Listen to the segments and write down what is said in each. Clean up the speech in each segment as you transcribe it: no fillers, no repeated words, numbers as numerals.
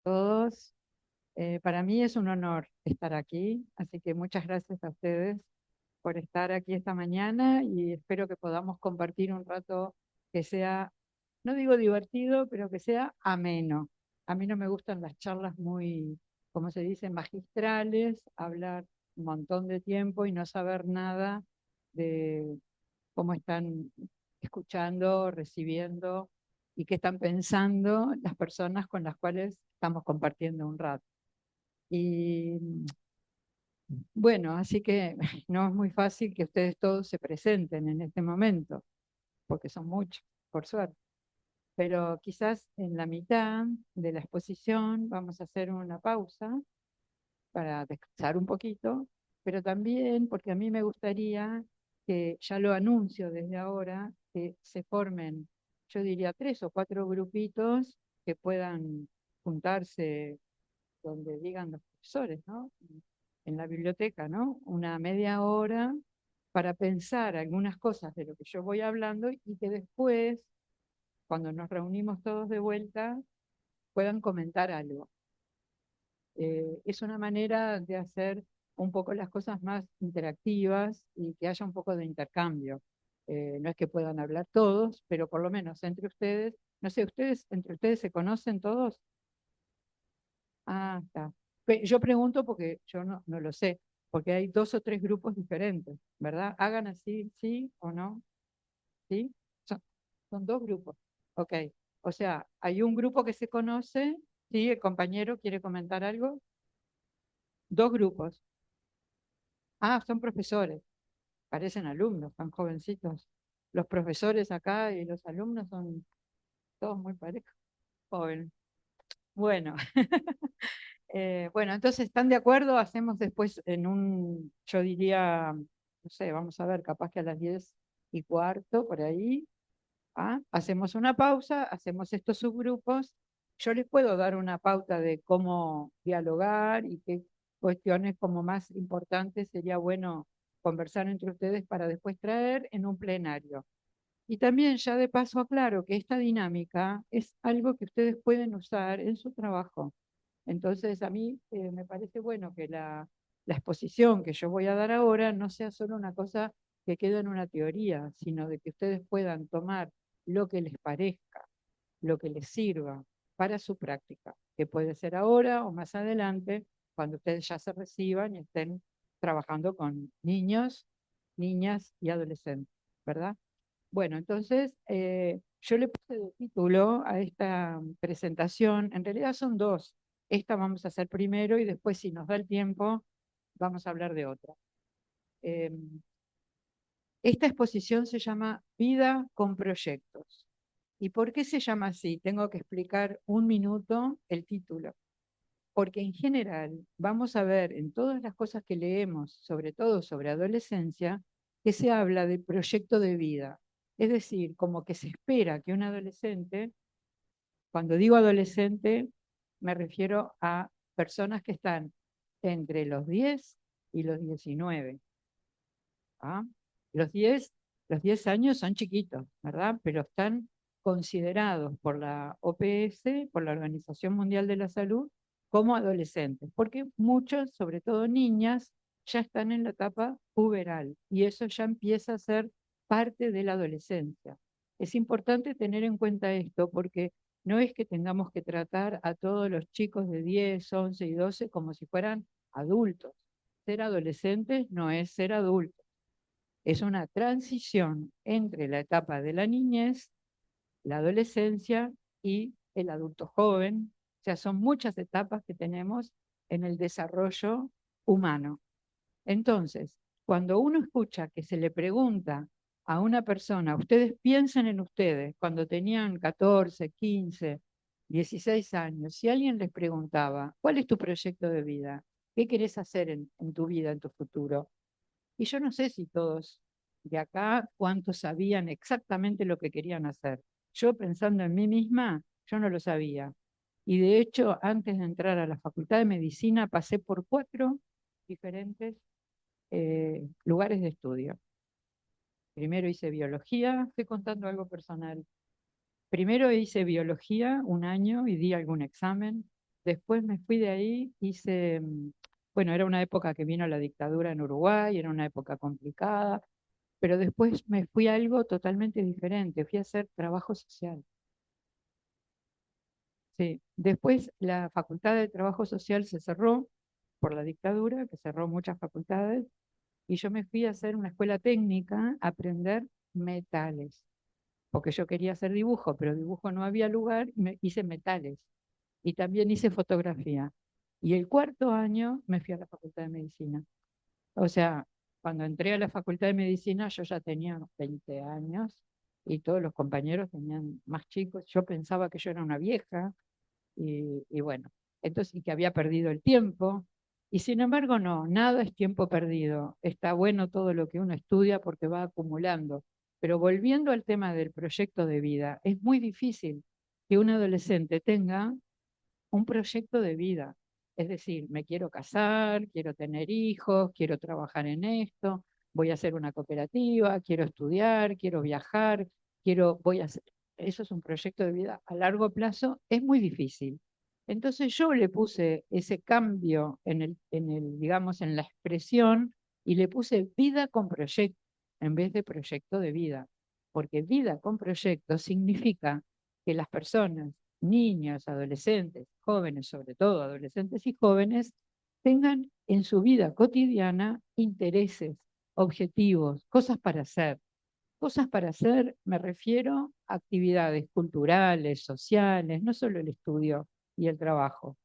todos. Para mí es un honor estar aquí, así que muchas gracias a ustedes por estar aquí esta mañana y espero que podamos compartir un rato que sea, no digo divertido, pero que sea ameno. A mí no me gustan las charlas muy, como se dice, magistrales, hablar un montón de tiempo y no saber nada de cómo están escuchando, recibiendo y qué están pensando las personas con las cuales estamos compartiendo un rato. Y bueno, así que no es muy fácil que ustedes todos se presenten en este momento, porque son muchos, por suerte. Pero quizás en la mitad de la exposición vamos a hacer una pausa para descansar un poquito, pero también porque a mí me gustaría que, ya lo anuncio desde ahora, que se formen, yo diría, 3 o 4 grupitos que puedan juntarse donde digan los profesores, ¿no? En la biblioteca, ¿no? Una media hora para pensar algunas cosas de lo que yo voy hablando y que después, cuando nos reunimos todos de vuelta, puedan comentar algo. Es una manera de hacer un poco las cosas más interactivas y que haya un poco de intercambio. No es que puedan hablar todos, pero por lo menos entre ustedes, no sé, ustedes, entre ustedes se conocen todos. Ah, está. Yo pregunto porque yo no lo sé, porque hay 2 o 3 grupos diferentes, ¿verdad? Hagan así, sí o no, ¿sí? Son, son 2 grupos. Ok. O sea, hay un grupo que se conoce, ¿sí? El compañero quiere comentar algo. 2 grupos. Ah, son profesores, parecen alumnos, tan jovencitos. Los profesores acá y los alumnos son todos muy parejos, jóvenes. Bueno, bueno, entonces, ¿están de acuerdo? Hacemos después yo diría, no sé, vamos a ver, capaz que a las 10:15, por ahí, hacemos una pausa, hacemos estos subgrupos. Yo les puedo dar una pauta de cómo dialogar y qué cuestiones como más importantes sería bueno conversar entre ustedes para después traer en un plenario. Y también ya de paso aclaro que esta dinámica es algo que ustedes pueden usar en su trabajo. Entonces, a mí me parece bueno que la exposición que yo voy a dar ahora no sea solo una cosa que quede en una teoría, sino de que ustedes puedan tomar lo que les parezca, lo que les sirva para su práctica, que puede ser ahora o más adelante, cuando ustedes ya se reciban y estén trabajando con niños, niñas y adolescentes, ¿verdad? Bueno, entonces yo le puse de título a esta presentación, en realidad son dos. Esta vamos a hacer primero y después, si nos da el tiempo, vamos a hablar de otra. Eh, esta exposición se llama Vida con Proyectos. ¿Y por qué se llama así? Tengo que explicar un minuto el título. Porque en general vamos a ver en todas las cosas que leemos, sobre todo sobre adolescencia, que se habla de proyecto de vida. Es decir, como que se espera que un adolescente, cuando digo adolescente, me refiero a personas que están entre los 10 y los 19. ¿Ah? Los 10, los 10 años son chiquitos, ¿verdad? Pero están considerados por la OPS, por la Organización Mundial de la Salud, como adolescentes, porque muchos, sobre todo niñas, ya están en la etapa puberal y eso ya empieza a ser parte de la adolescencia. Es importante tener en cuenta esto porque no es que tengamos que tratar a todos los chicos de 10, 11 y 12 como si fueran adultos. Ser adolescentes no es ser adultos, es una transición entre la etapa de la niñez, la adolescencia y el adulto joven. O sea, son muchas etapas que tenemos en el desarrollo humano. Entonces, cuando uno escucha que se le pregunta a una persona, ustedes piensen en ustedes, cuando tenían 14, 15, 16 años, si alguien les preguntaba, ¿cuál es tu proyecto de vida? ¿Qué querés hacer en tu vida, en tu futuro? Y yo no sé si todos de acá, cuántos sabían exactamente lo que querían hacer. Yo pensando en mí misma, yo no lo sabía. Y de hecho, antes de entrar a la Facultad de Medicina, pasé por 4 diferentes lugares de estudio. Primero hice biología, estoy contando algo personal. Primero hice biología un año y di algún examen. Después me fui de ahí, hice, bueno, era una época que vino la dictadura en Uruguay, era una época complicada, pero después me fui a algo totalmente diferente, fui a hacer trabajo social. Sí. Después la Facultad de Trabajo Social se cerró por la dictadura, que cerró muchas facultades, y yo me fui a hacer una escuela técnica a aprender metales, porque yo quería hacer dibujo, pero dibujo no había lugar, y me hice metales, y también hice fotografía. Y el cuarto año me fui a la Facultad de Medicina. O sea, cuando entré a la Facultad de Medicina yo ya tenía unos 20 años y todos los compañeros tenían más chicos. Yo pensaba que yo era una vieja y bueno, entonces, y que había perdido el tiempo. Y sin embargo, no, nada es tiempo perdido. Está bueno todo lo que uno estudia porque va acumulando. Pero volviendo al tema del proyecto de vida, es muy difícil que un adolescente tenga un proyecto de vida. Es decir, me quiero casar, quiero tener hijos, quiero trabajar en esto, voy a hacer una cooperativa, quiero estudiar, quiero viajar, voy a hacer. Eso es un proyecto de vida a largo plazo, es muy difícil. Entonces yo le puse ese cambio digamos, en la expresión y le puse vida con proyecto en vez de proyecto de vida. Porque vida con proyecto significa que las personas, niños, adolescentes, jóvenes, sobre todo adolescentes y jóvenes, tengan en su vida cotidiana intereses, objetivos, cosas para hacer. Cosas para hacer, me refiero a actividades culturales, sociales, no solo el estudio y el trabajo.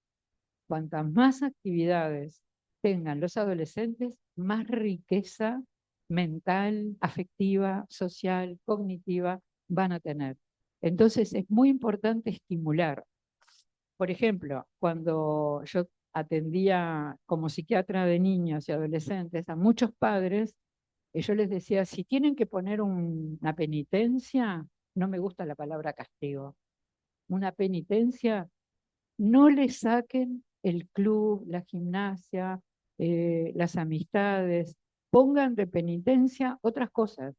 Cuantas más actividades tengan los adolescentes, más riqueza mental, afectiva, social, cognitiva van a tener. Entonces es muy importante estimular. Por ejemplo, cuando yo atendía como psiquiatra de niños y adolescentes a muchos padres, yo les decía, si tienen que poner una penitencia, no me gusta la palabra castigo, una penitencia, no le saquen el club, la gimnasia, las amistades, pongan de penitencia otras cosas.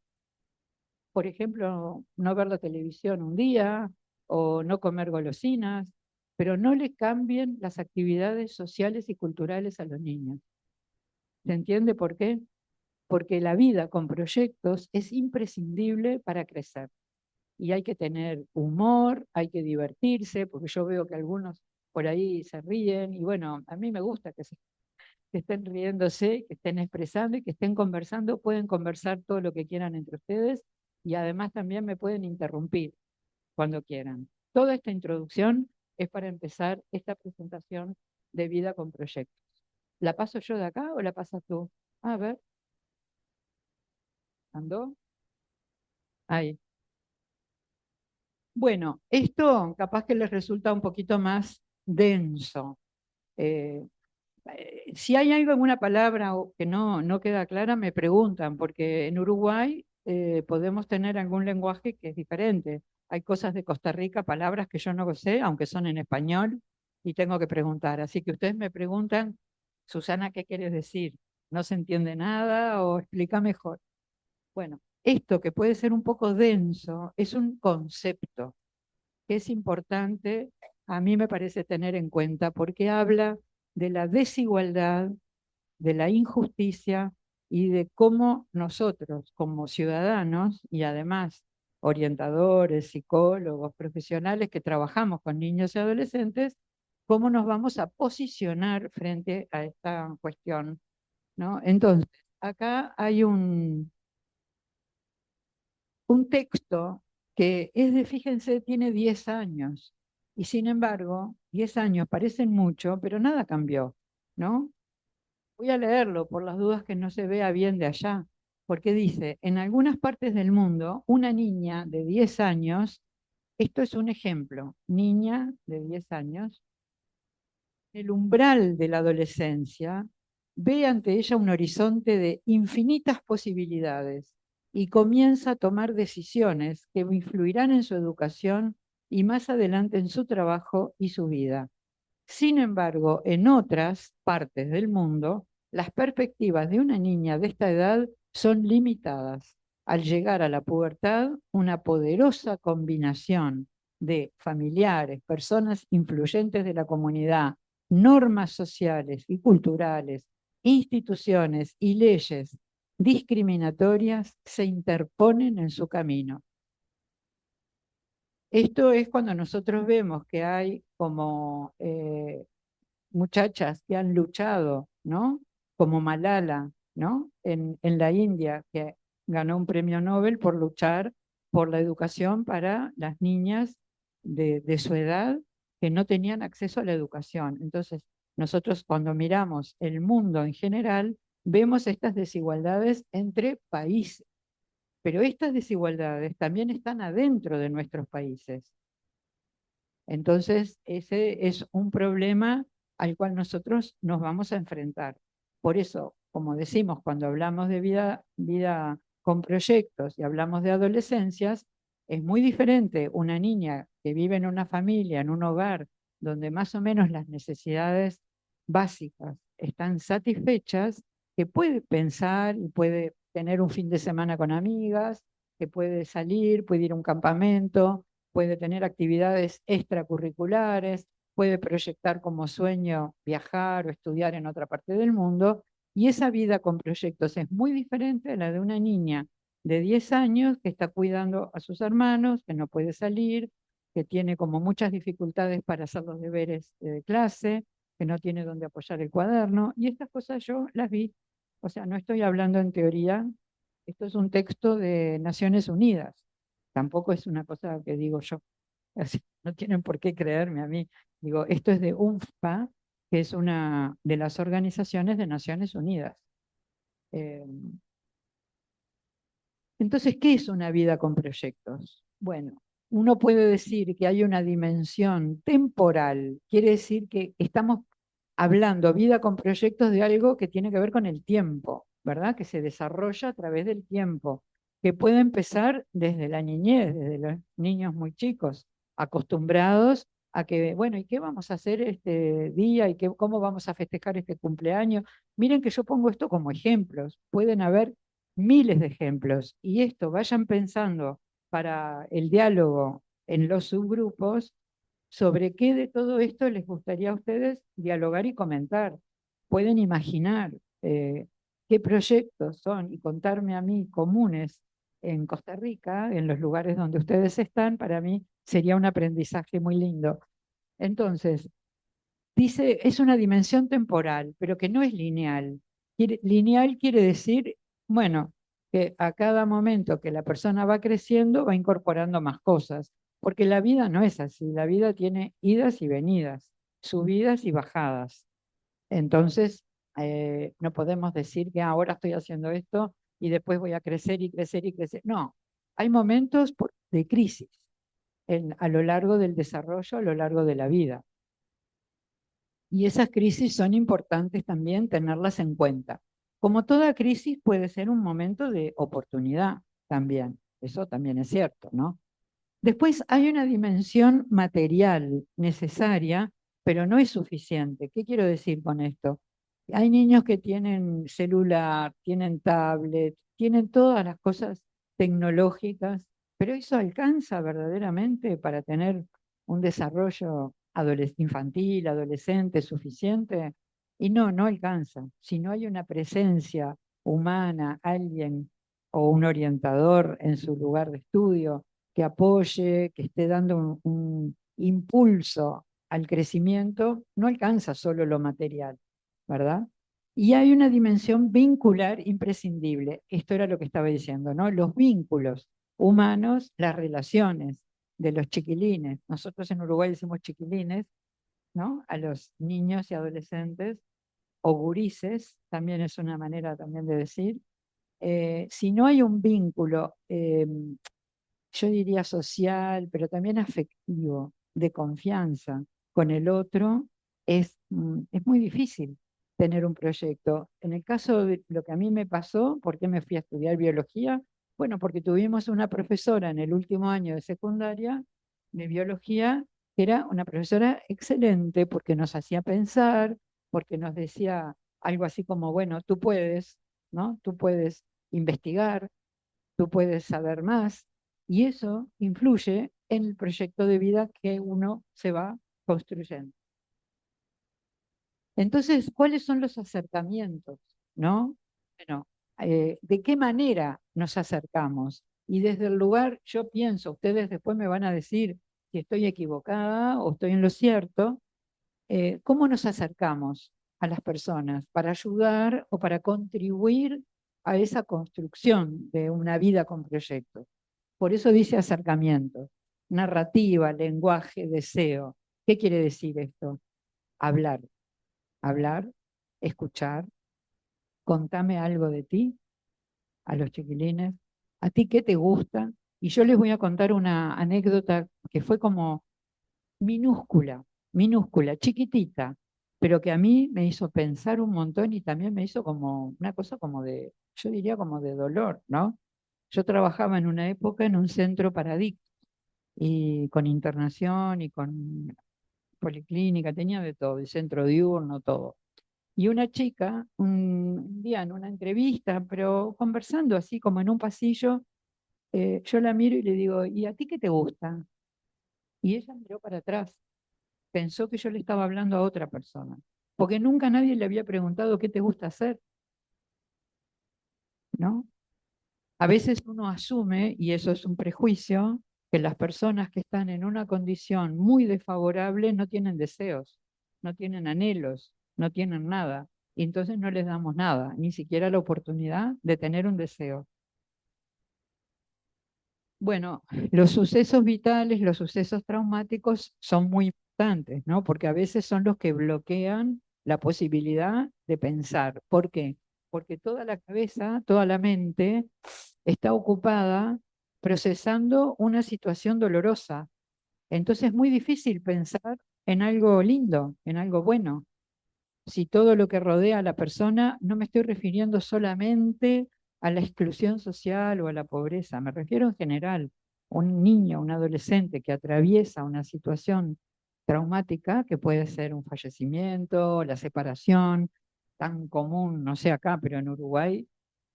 Por ejemplo, no ver la televisión un día o no comer golosinas, pero no le cambien las actividades sociales y culturales a los niños. ¿Se entiende por qué? Porque la vida con proyectos es imprescindible para crecer. Y hay que tener humor, hay que divertirse, porque yo veo que algunos por ahí se ríen, y bueno, a mí me gusta que estén riéndose, que estén expresando y que estén conversando, pueden conversar todo lo que quieran entre ustedes, y además también me pueden interrumpir cuando quieran. Toda esta introducción es para empezar esta presentación de vida con proyectos. ¿La paso yo de acá o la pasas tú? A ver, ¿andó? Ahí. Bueno, esto capaz que les resulta un poquito más denso. Eh, si hay algo en una palabra que no queda clara, me preguntan, porque en Uruguay podemos tener algún lenguaje que es diferente. Hay cosas de Costa Rica, palabras que yo no sé, aunque son en español, y tengo que preguntar. Así que ustedes me preguntan, Susana, ¿qué quieres decir? ¿No se entiende nada o explica mejor? Bueno, esto que puede ser un poco denso es un concepto que es importante, a mí me parece tener en cuenta, porque habla de la desigualdad, de la injusticia y de cómo nosotros como ciudadanos y además orientadores, psicólogos, profesionales que trabajamos con niños y adolescentes, cómo nos vamos a posicionar frente a esta cuestión, ¿no? Entonces, acá hay un texto que es de, fíjense, tiene 10 años. Y sin embargo, 10 años parecen mucho, pero nada cambió, ¿no? Voy a leerlo por las dudas que no se vea bien de allá, porque dice, en algunas partes del mundo, una niña de 10 años, esto es un ejemplo, niña de 10 años, el umbral de la adolescencia, ve ante ella un horizonte de infinitas posibilidades y comienza a tomar decisiones que influirán en su educación y más adelante en su trabajo y su vida. Sin embargo, en otras partes del mundo, las perspectivas de una niña de esta edad son limitadas. Al llegar a la pubertad, una poderosa combinación de familiares, personas influyentes de la comunidad, normas sociales y culturales, instituciones y leyes discriminatorias se interponen en su camino. Esto es cuando nosotros vemos que hay como muchachas que han luchado, ¿no? Como Malala, ¿no? En la India, que ganó un premio Nobel por luchar por la educación para las niñas de su edad que no tenían acceso a la educación. Entonces, nosotros cuando miramos el mundo en general, vemos estas desigualdades entre países, pero estas desigualdades también están adentro de nuestros países. Entonces, ese es un problema al cual nosotros nos vamos a enfrentar. Por eso, como decimos, cuando hablamos de vida con proyectos y hablamos de adolescencias, es muy diferente una niña que vive en una familia, en un hogar, donde más o menos las necesidades básicas están satisfechas, que puede pensar y puede tener un fin de semana con amigas, que puede salir, puede ir a un campamento, puede tener actividades extracurriculares, puede proyectar como sueño viajar o estudiar en otra parte del mundo, y esa vida con proyectos es muy diferente a la de una niña de 10 años que está cuidando a sus hermanos, que no puede salir, que tiene como muchas dificultades para hacer los deberes de clase, que no tiene dónde apoyar el cuaderno, y estas cosas yo las vi, o sea, no estoy hablando en teoría, esto es un texto de Naciones Unidas, tampoco es una cosa que digo yo. Así, no tienen por qué creerme a mí. Digo, esto es de UNFPA, que es una de las organizaciones de Naciones Unidas. Eh, entonces, ¿qué es una vida con proyectos? Bueno, uno puede decir que hay una dimensión temporal, quiere decir que estamos hablando vida con proyectos de algo que tiene que ver con el tiempo, ¿verdad? Que se desarrolla a través del tiempo, que puede empezar desde la niñez, desde los niños muy chicos, acostumbrados a que, bueno, ¿y qué vamos a hacer este día? ¿Y cómo vamos a festejar este cumpleaños? Miren que yo pongo esto como ejemplos, pueden haber miles de ejemplos, y esto vayan pensando para el diálogo en los subgrupos sobre qué de todo esto les gustaría a ustedes dialogar y comentar. Pueden imaginar qué proyectos son y contarme a mí comunes en Costa Rica, en los lugares donde ustedes están, para mí sería un aprendizaje muy lindo. Entonces, dice, es una dimensión temporal, pero que no es lineal. Lineal quiere decir, bueno, que a cada momento que la persona va creciendo va incorporando más cosas, porque la vida no es así, la vida tiene idas y venidas, subidas y bajadas. Entonces, no podemos decir que ahora estoy haciendo esto y después voy a crecer y crecer y crecer. No, hay momentos de crisis a lo largo del desarrollo, a lo largo de la vida. Y esas crisis son importantes también tenerlas en cuenta. Como toda crisis puede ser un momento de oportunidad también, eso también es cierto, ¿no? Después hay una dimensión material necesaria, pero no es suficiente. ¿Qué quiero decir con esto? Hay niños que tienen celular, tienen tablet, tienen todas las cosas tecnológicas, pero eso alcanza verdaderamente para tener un desarrollo infantil, adolescente suficiente. Y no, no alcanza. Si no hay una presencia humana, alguien o un orientador en su lugar de estudio, que apoye, que esté dando un impulso al crecimiento, no alcanza solo lo material, ¿verdad? Y hay una dimensión vincular imprescindible. Esto era lo que estaba diciendo, ¿no? Los vínculos humanos, las relaciones de los chiquilines. Nosotros en Uruguay decimos chiquilines, ¿no? A los niños y adolescentes, o gurises, también es una manera también de decir. Si no hay un vínculo yo diría social, pero también afectivo, de confianza con el otro, es muy difícil tener un proyecto. En el caso de lo que a mí me pasó, ¿por qué me fui a estudiar biología? Bueno, porque tuvimos una profesora en el último año de secundaria de biología, que era una profesora excelente porque nos hacía pensar, porque nos decía algo así como, bueno, tú puedes, ¿no? Tú puedes investigar, tú puedes saber más, Y eso influye en el proyecto de vida que uno se va construyendo. Entonces, ¿cuáles son los acercamientos? ¿No? Bueno, ¿de qué manera nos acercamos? Y desde el lugar, yo pienso, ustedes después me van a decir si estoy equivocada o estoy en lo cierto, ¿cómo nos acercamos a las personas para ayudar o para contribuir a esa construcción de una vida con proyectos? Por eso dice acercamiento, narrativa, lenguaje, deseo. ¿Qué quiere decir esto? Hablar, hablar, escuchar, contame algo de ti, a los chiquilines, a ti qué te gusta. Y yo les voy a contar una anécdota que fue como minúscula, minúscula, chiquitita, pero que a mí me hizo pensar un montón y también me hizo como una cosa como de, yo diría como de dolor, ¿no? Yo trabajaba en una época en un centro para adictos y con internación y con policlínica, tenía de todo, el centro diurno, todo. Y una chica, un día en una entrevista, pero conversando así como en un pasillo, yo la miro y le digo, ¿y a ti qué te gusta? Y ella miró para atrás, pensó que yo le estaba hablando a otra persona, porque nunca nadie le había preguntado qué te gusta hacer, ¿no? A veces uno asume, y eso es un prejuicio, que las personas que están en una condición muy desfavorable no tienen deseos, no tienen anhelos, no tienen nada. Y entonces no les damos nada, ni siquiera la oportunidad de tener un deseo. Bueno, los sucesos vitales, los sucesos traumáticos son muy importantes, ¿no? Porque a veces son los que bloquean la posibilidad de pensar. ¿Por qué? Porque toda la cabeza, toda la mente está ocupada procesando una situación dolorosa. Entonces es muy difícil pensar en algo lindo, en algo bueno. Si todo lo que rodea a la persona, no me estoy refiriendo solamente a la exclusión social o a la pobreza, me refiero en general. Un niño, un adolescente que atraviesa una situación traumática, que puede ser un fallecimiento, la separación, tan común, no sé acá, pero en Uruguay,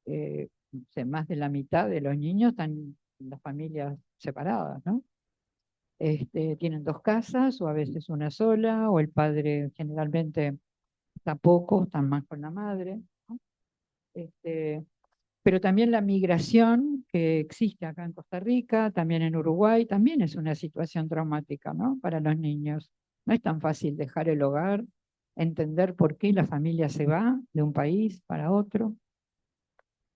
no sé, más de la mitad de los niños están en las familias separadas, ¿no? Tienen dos casas o a veces una sola, o el padre generalmente tampoco, están más con la madre, ¿no? Este, pero también la migración que existe acá en Costa Rica, también en Uruguay, también es una situación traumática, ¿no? Para los niños. No es tan fácil dejar el hogar, entender por qué la familia se va de un país para otro.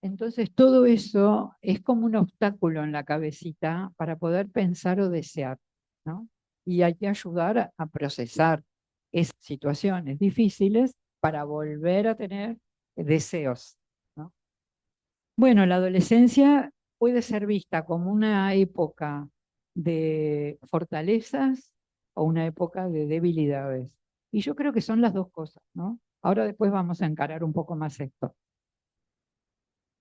Entonces, todo eso es como un obstáculo en la cabecita para poder pensar o desear, ¿no? Y hay que ayudar a procesar esas situaciones difíciles para volver a tener deseos, ¿no? Bueno, la adolescencia puede ser vista como una época de fortalezas o una época de debilidades. Y yo creo que son las dos cosas, ¿no? Ahora después vamos a encarar un poco más esto.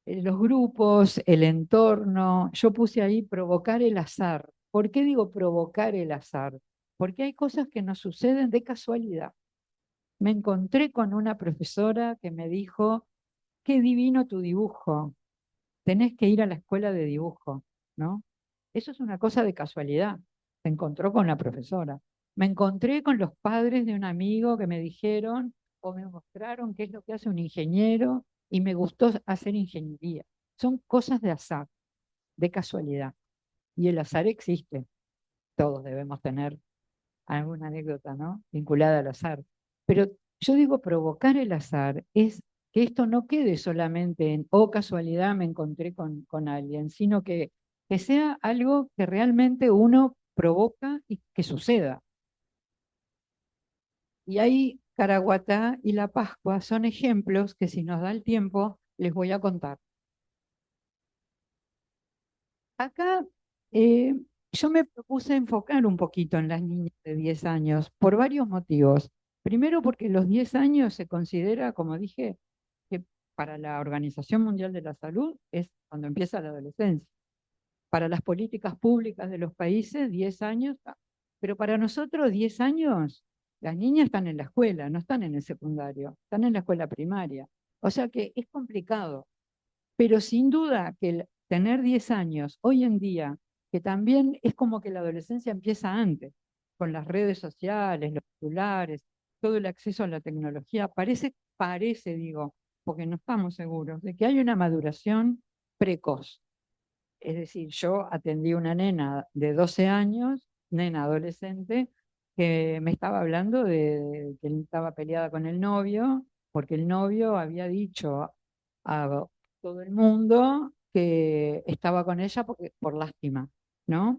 Los grupos, el entorno, yo puse ahí provocar el azar. ¿Por qué digo provocar el azar? Porque hay cosas que nos suceden de casualidad. Me encontré con una profesora que me dijo, qué divino tu dibujo, tenés que ir a la escuela de dibujo, ¿no? Eso es una cosa de casualidad. Se encontró con la profesora. Me encontré con los padres de un amigo que me dijeron o me mostraron qué es lo que hace un ingeniero y me gustó hacer ingeniería. Son cosas de azar, de casualidad. Y el azar existe. Todos debemos tener alguna anécdota, ¿no? Vinculada al azar. Pero yo digo, provocar el azar es que esto no quede solamente en, oh, casualidad, me encontré con alguien, sino que sea algo que realmente uno provoca y que suceda. Y ahí Caraguatá y la Pascua son ejemplos que si nos da el tiempo les voy a contar. Acá yo me propuse enfocar un poquito en las niñas de 10 años por varios motivos. Primero porque los 10 años se considera, como dije, que para la Organización Mundial de la Salud es cuando empieza la adolescencia. Para las políticas públicas de los países, 10 años, pero para nosotros 10 años, las niñas están en la escuela, no están en el secundario, están en la escuela primaria. O sea que es complicado. Pero sin duda que el tener 10 años hoy en día, que también es como que la adolescencia empieza antes, con las redes sociales, los celulares, todo el acceso a la tecnología. Parece, digo, porque no estamos seguros, de que hay una maduración precoz. Es decir, yo atendí una nena de 12 años, nena adolescente, que me estaba hablando de que él estaba peleada con el novio, porque el novio había dicho a todo el mundo que estaba con ella por lástima, ¿no?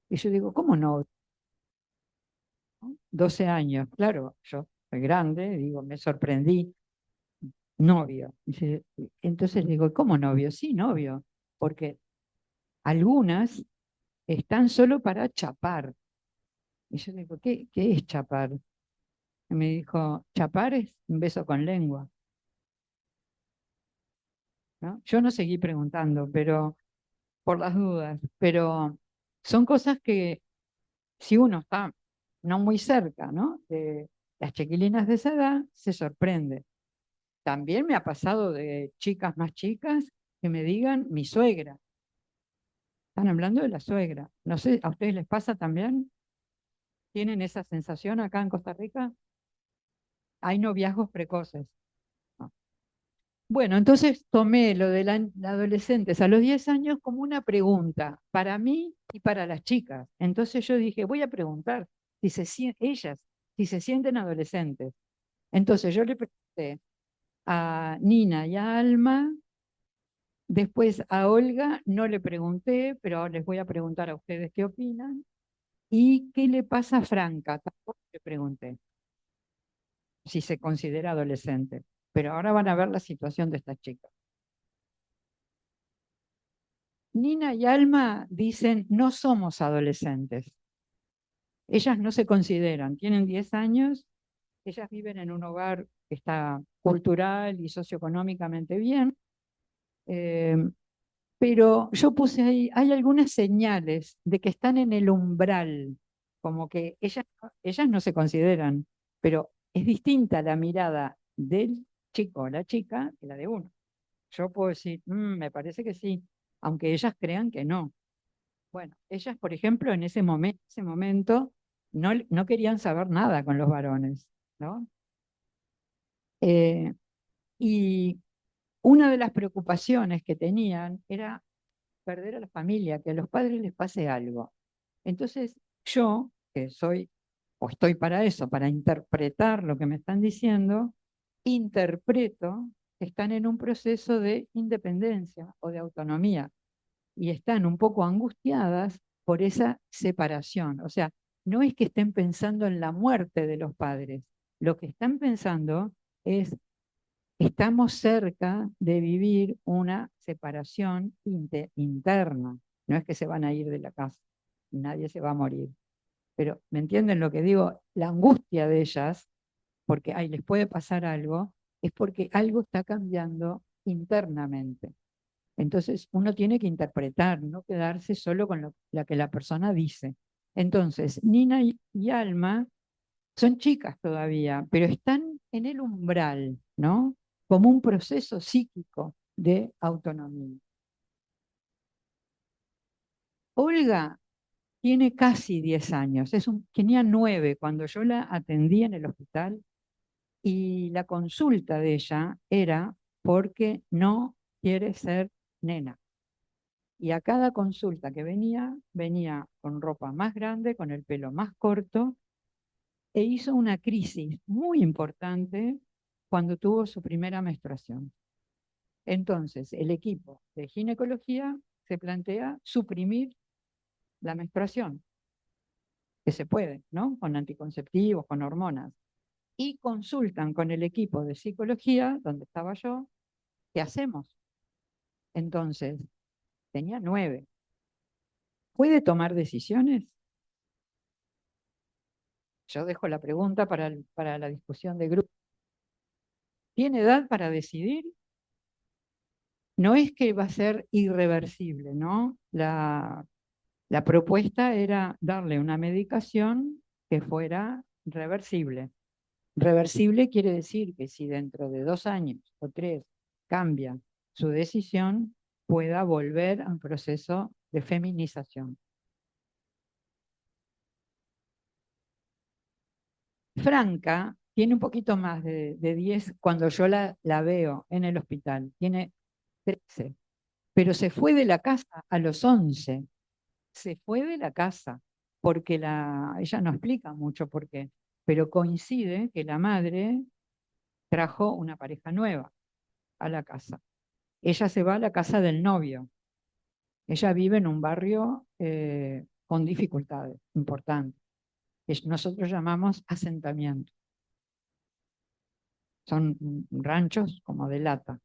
Y yo digo, ¿cómo no? 12 años, claro, yo soy grande, digo, me sorprendí, novio. Entonces digo, ¿cómo novio? Sí, novio, porque algunas están solo para chapar. Y yo digo, ¿qué es chapar? Y me dijo, chapar es un beso con lengua, ¿no? Yo no seguí preguntando, pero por las dudas, pero son cosas que si uno está no muy cerca, ¿no? De las chiquilinas de esa edad, se sorprende. También me ha pasado de chicas más chicas que me digan mi suegra. Están hablando de la suegra. No sé, ¿a ustedes les pasa también? ¿Tienen esa sensación acá en Costa Rica? Hay noviazgos precoces. ¿No? Bueno, entonces tomé lo de la adolescentes a los 10 años como una pregunta para mí y para las chicas. Entonces yo dije, voy a preguntar ellas, si se sienten adolescentes. Entonces yo le pregunté a Nina y a Alma, después a Olga no le pregunté, pero ahora les voy a preguntar a ustedes qué opinan. ¿Y qué le pasa a Franca? Tampoco le pregunté si se considera adolescente, pero ahora van a ver la situación de estas chicas. Nina y Alma dicen, no somos adolescentes. Ellas no se consideran, tienen 10 años, ellas viven en un hogar que está cultural y socioeconómicamente bien, eh, pero yo puse ahí, hay algunas señales de que están en el umbral, como que ellas no se consideran, pero es distinta la mirada del chico o la chica que la de uno. Yo puedo decir, me parece que sí, aunque ellas crean que no. Bueno, ellas, por ejemplo, en ese momento no querían saber nada con los varones, ¿no? Eh, y una de las preocupaciones que tenían era perder a la familia, que a los padres les pase algo. Entonces, yo, que soy, o estoy para eso, para interpretar lo que me están diciendo, interpreto que están en un proceso de independencia o de autonomía y están un poco angustiadas por esa separación. O sea, no es que estén pensando en la muerte de los padres, lo que están pensando es, estamos cerca de vivir una separación interna. No es que se van a ir de la casa, nadie se va a morir. Pero, ¿me entienden lo que digo? La angustia de ellas, porque ay, les puede pasar algo, es porque algo está cambiando internamente. Entonces, uno tiene que interpretar, no quedarse solo con lo que la persona dice. Entonces, Nina y Alma son chicas todavía, pero están en el umbral, ¿no? Como un proceso psíquico de autonomía. Olga tiene casi 10 años, tenía 9 cuando yo la atendí en el hospital y la consulta de ella era porque no quiere ser nena. Y a cada consulta que venía con ropa más grande, con el pelo más corto, e hizo una crisis muy importante cuando tuvo su primera menstruación. Entonces, el equipo de ginecología se plantea suprimir la menstruación, que se puede, ¿no? Con anticonceptivos, con hormonas. Y consultan con el equipo de psicología, donde estaba yo, ¿qué hacemos? Entonces, tenía 9. ¿Puede tomar decisiones? Yo dejo la pregunta para la discusión de grupo. ¿Tiene edad para decidir? No es que va a ser irreversible, ¿no? La propuesta era darle una medicación que fuera reversible. Reversible quiere decir que si dentro de 2 años o 3 cambia su decisión, pueda volver a un proceso de feminización. Franca tiene un poquito más de 10 cuando yo la veo en el hospital, tiene 13, pero se fue de la casa a los 11, se fue de la casa, porque ella no explica mucho por qué, pero coincide que la madre trajo una pareja nueva a la casa. Ella se va a la casa del novio. Ella vive en un barrio con dificultades importantes, que nosotros llamamos asentamiento. Son ranchos como de lata.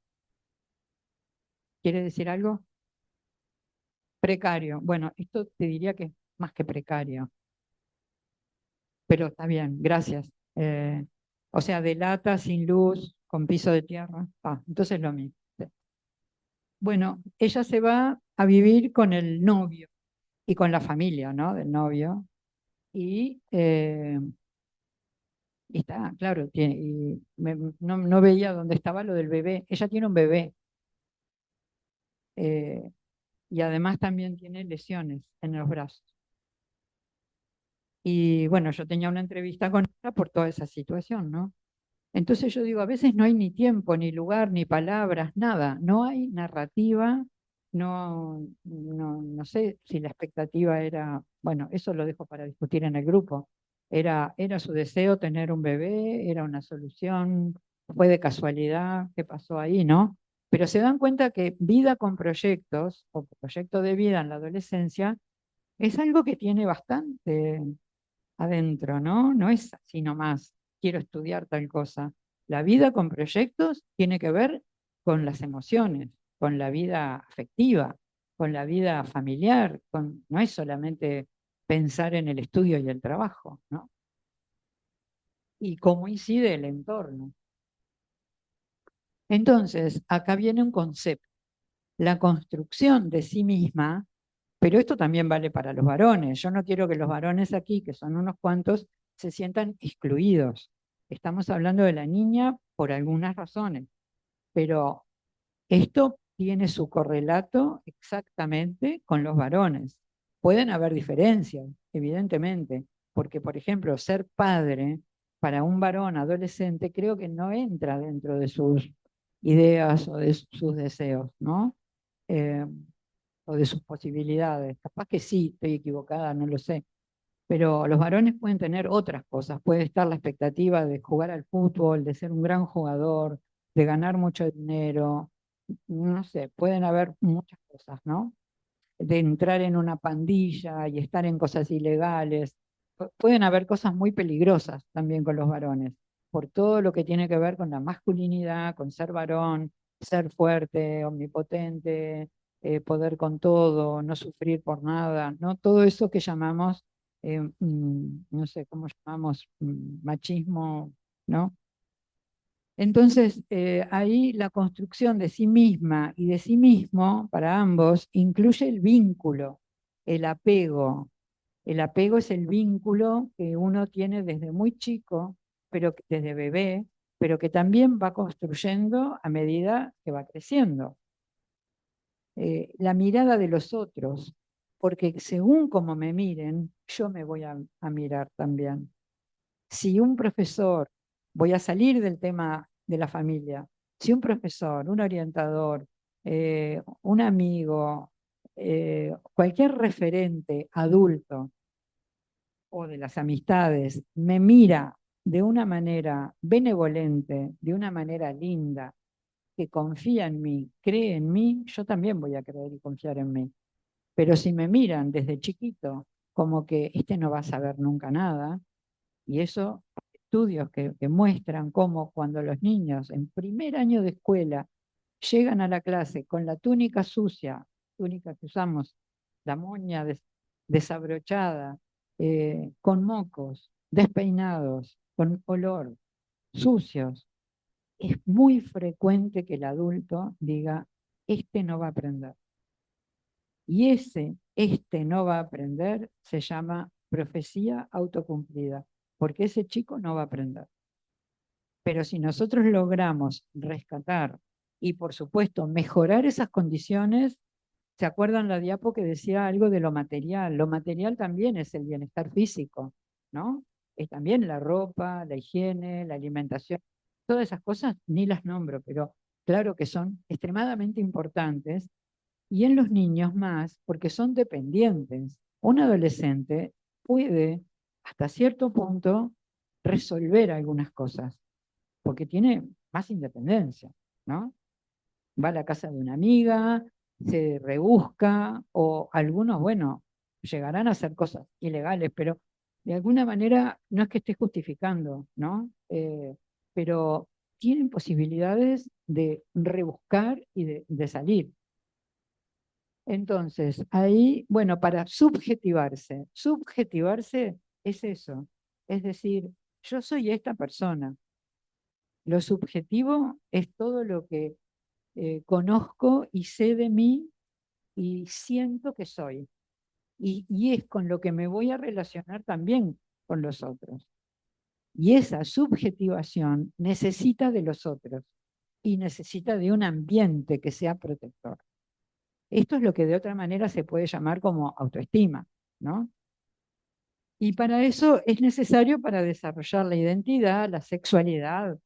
¿Quiere decir algo? Precario. Bueno, esto te diría que es más que precario, pero está bien, gracias. O sea, de lata, sin luz, con piso de tierra. Entonces lo mismo. Bueno, ella se va a vivir con el novio y con la familia, ¿no? Del novio. Y está, claro, no veía dónde estaba lo del bebé. Ella tiene un bebé eh, y además también tiene lesiones en los brazos. Y bueno, yo tenía una entrevista con ella por toda esa situación, ¿no? Entonces yo digo, a veces no hay ni tiempo, ni lugar, ni palabras, nada. No hay narrativa, no sé si la expectativa era, bueno, eso lo dejo para discutir en el grupo. Era su deseo tener un bebé, era una solución, fue de casualidad, ¿qué pasó ahí, no? Pero se dan cuenta que vida con proyectos o proyecto de vida en la adolescencia es algo que tiene bastante adentro, ¿no? No es así nomás, quiero estudiar tal cosa. La vida con proyectos tiene que ver con las emociones, con la vida afectiva, con la vida familiar, no es solamente pensar en el estudio y el trabajo, ¿no? Y cómo incide el entorno. Entonces, acá viene un concepto, la construcción de sí misma, pero esto también vale para los varones. Yo no quiero que los varones aquí, que son unos cuantos, se sientan excluidos. Estamos hablando de la niña por algunas razones, pero esto tiene su correlato exactamente con los varones. Pueden haber diferencias, evidentemente, porque, por ejemplo, ser padre para un varón adolescente creo que no entra dentro de sus ideas o de sus deseos, ¿no? Eh, o de sus posibilidades. Capaz que sí, estoy equivocada, no lo sé. Pero los varones pueden tener otras cosas. Puede estar la expectativa de jugar al fútbol, de ser un gran jugador, de ganar mucho dinero. No sé, pueden haber muchas cosas, ¿no? De entrar en una pandilla y estar en cosas ilegales. Pueden haber cosas muy peligrosas también con los varones, por todo lo que tiene que ver con la masculinidad, con ser varón, ser fuerte, omnipotente, poder con todo, no sufrir por nada, ¿no? Todo eso que llamamos, no sé cómo llamamos, machismo, ¿no? Entonces, ahí la construcción de sí misma y de sí mismo, para ambos, incluye el vínculo, el apego. El apego es el vínculo que uno tiene desde muy chico, pero desde bebé, pero que también va construyendo a medida que va creciendo. La mirada de los otros, porque según como me miren, yo me voy a mirar también. Si un profesor, voy a salir del tema de la familia, si un profesor, un orientador, un amigo, cualquier referente adulto o de las amistades me mira de una manera benevolente, de una manera linda, que confía en mí, cree en mí, yo también voy a creer y confiar en mí. Pero si me miran desde chiquito como que este no va a saber nunca nada, y eso, estudios que muestran cómo cuando los niños en primer año de escuela llegan a la clase con la túnica sucia, túnica que usamos, la moña desabrochada, con mocos, despeinados, con olor, sucios, es muy frecuente que el adulto diga, este no va a aprender. Y este no va a aprender, se llama profecía autocumplida, porque ese chico no va a aprender. Pero si nosotros logramos rescatar y, por supuesto, mejorar esas condiciones, ¿se acuerdan la diapo que decía algo de lo material? Lo material también es el bienestar físico, ¿no? es también la ropa, la higiene, la alimentación. Todas esas cosas ni las nombro, pero claro que son extremadamente importantes y en los niños más porque son dependientes. Un adolescente puede hasta cierto punto resolver algunas cosas porque tiene más independencia, ¿no? Va a la casa de una amiga, se rebusca, o algunos, bueno, llegarán a hacer cosas ilegales, pero de alguna manera no es que esté justificando, ¿no? Pero tienen posibilidades de rebuscar y de salir. Entonces, ahí, bueno, para subjetivarse es eso, es decir, yo soy esta persona. Lo subjetivo es todo lo que conozco y sé de mí y siento que soy. Y es con lo que me voy a relacionar también con los otros. Y esa subjetivación necesita de los otros y necesita de un ambiente que sea protector. Esto es lo que de otra manera se puede llamar como autoestima, ¿no? Y para eso es necesario para desarrollar la identidad, la sexualidad